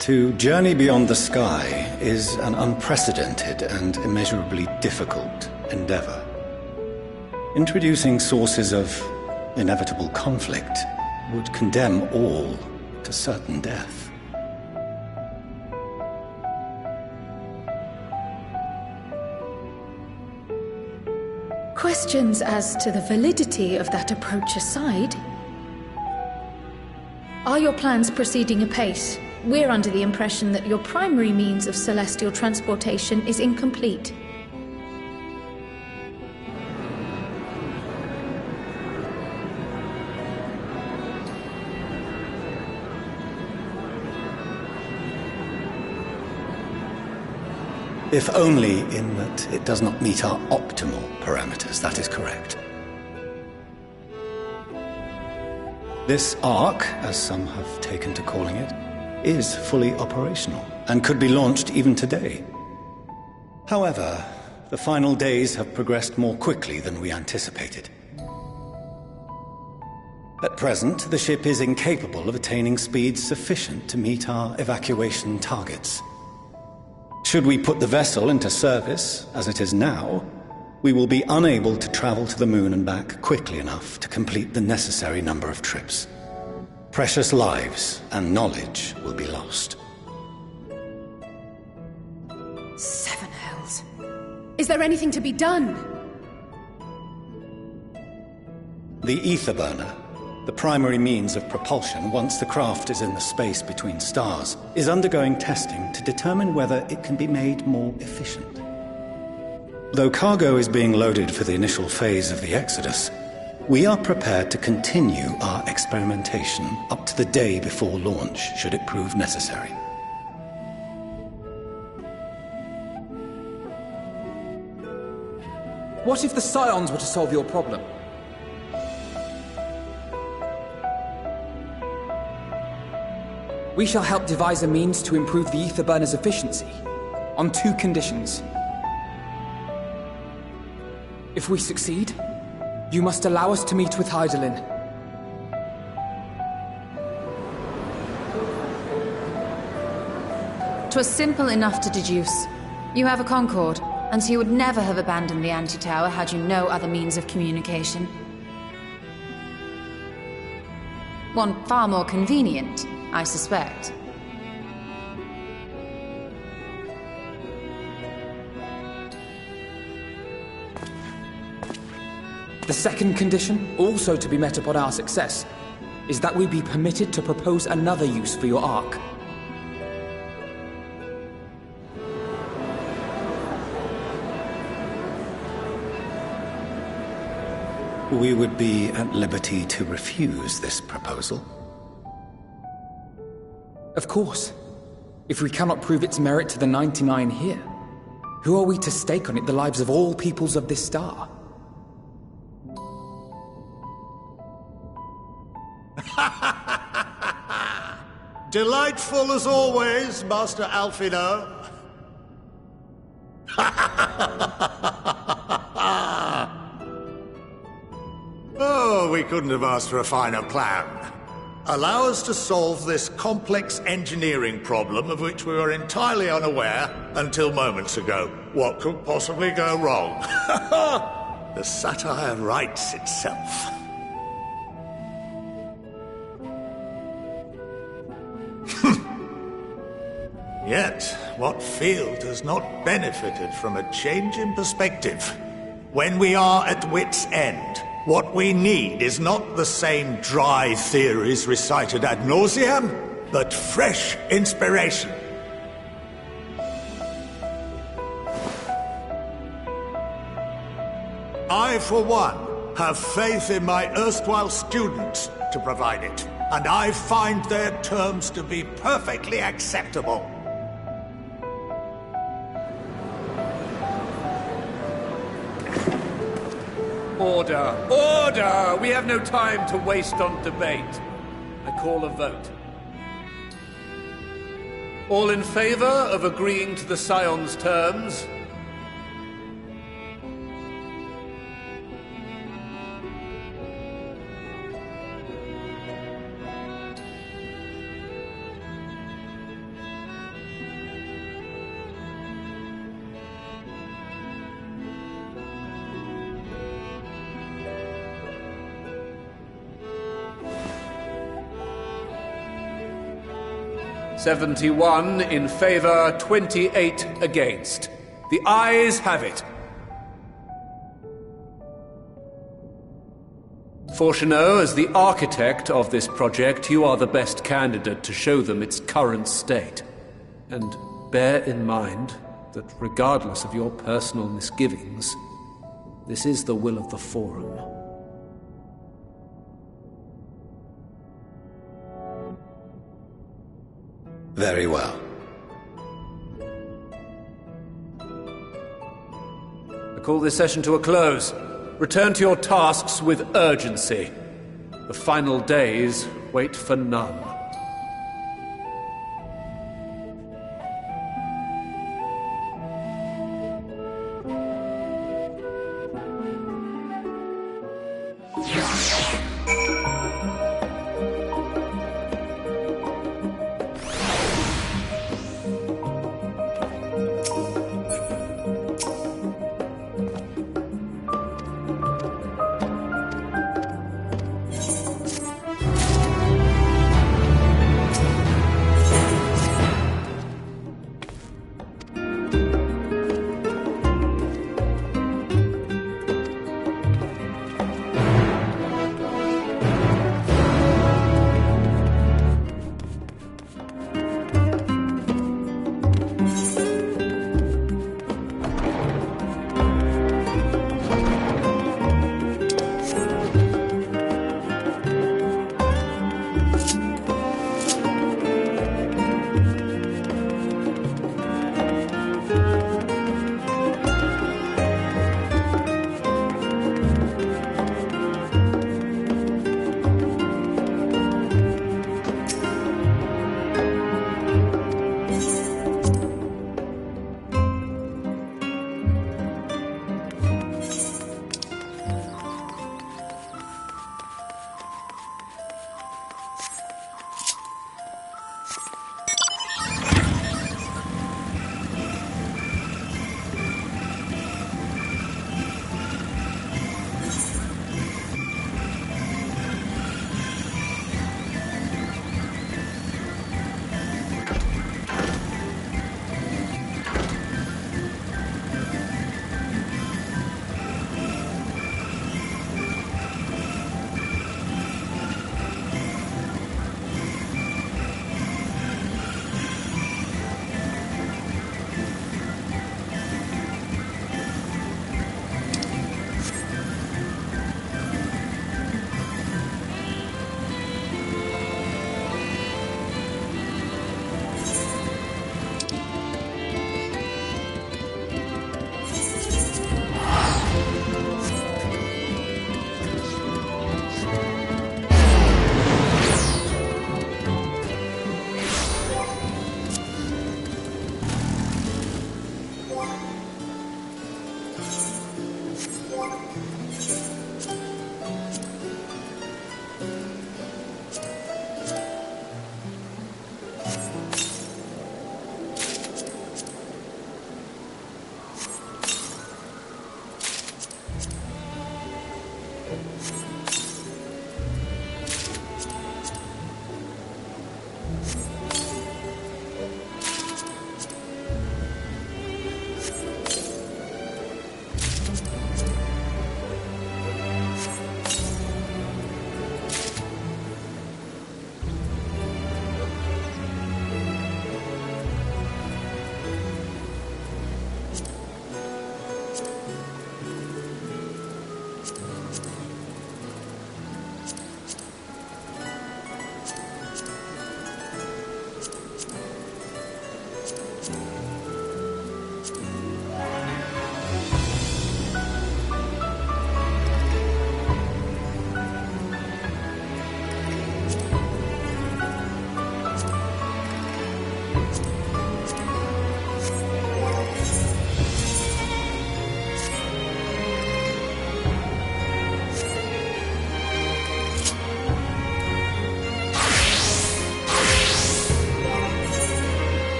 To journey beyond the sky is an unprecedented and immeasurably difficult endeavor. Introducing sources of inevitable conflict would condemn all to certain death. Questions as to the validity of that approach aside, are your plans proceeding apace? We're under the impression that your primary means of celestial transportation is incomplete. If only in that it does not meet our optimal parameters, that is correct. This Ark, as some have taken to calling it, is fully operational and could be launched even today. However, the final days have progressed more quickly than we anticipated. At present, the ship is incapable of attaining speeds sufficient to meet our evacuation targets. Should we put the vessel into service, as it is now, we will be unable to travel to the moon and back quickly enough to complete the necessary number of trips. Precious lives and knowledge will be lost. Seven hells. Is there anything to be done? The ether burner, the primary means of propulsion once the craft is in the space between stars, is undergoing testing to determine whether it can be made more efficient. Though cargo is being loaded for the initial phase of the Exodus, we are prepared to continue our experimentation up to the day before launch, should it prove necessary. What if the Scions were to solve your problem? We shall help devise a means to improve the ether burner's efficiency, on 2 conditions. If we succeed, you must allow us to meet with Hydaelyn. "'Twas simple enough to deduce. You have a Concord, and so you would never have abandoned the anti-tower had you no other means of communication. One far more convenient, I suspect. The second condition, also to be met upon our success, is that we be permitted to propose another use for your Ark. We would be at liberty to refuse this proposal. Of course. If we cannot prove its merit to the 99 here, who are we to stake on it the lives of all peoples of this star? Delightful as always, Master Alfino. Oh, we couldn't have asked for a finer plan. Allow us to solve this complex engineering problem of which we were entirely unaware until moments ago. What could possibly go wrong? The satire writes itself. Yet, what field has not benefited from a change in perspective? When we are at wit's end, what we need is not the same dry theories recited ad nauseam, but fresh inspiration. I, for one, have faith in my erstwhile students to provide it, and I find their terms to be perfectly acceptable. Order! Order! We have no time to waste on debate. I call a vote. All in favor of agreeing to the Scion's terms? "71 in favor, 28 against. The ayes have it. Fortuneau, as the architect of this project, you are the best candidate to show them its current state. And bear in mind that regardless of your personal misgivings, this is the will of the Forum. Very well. I call this session to a close. Return to your tasks with urgency. The final days wait for none.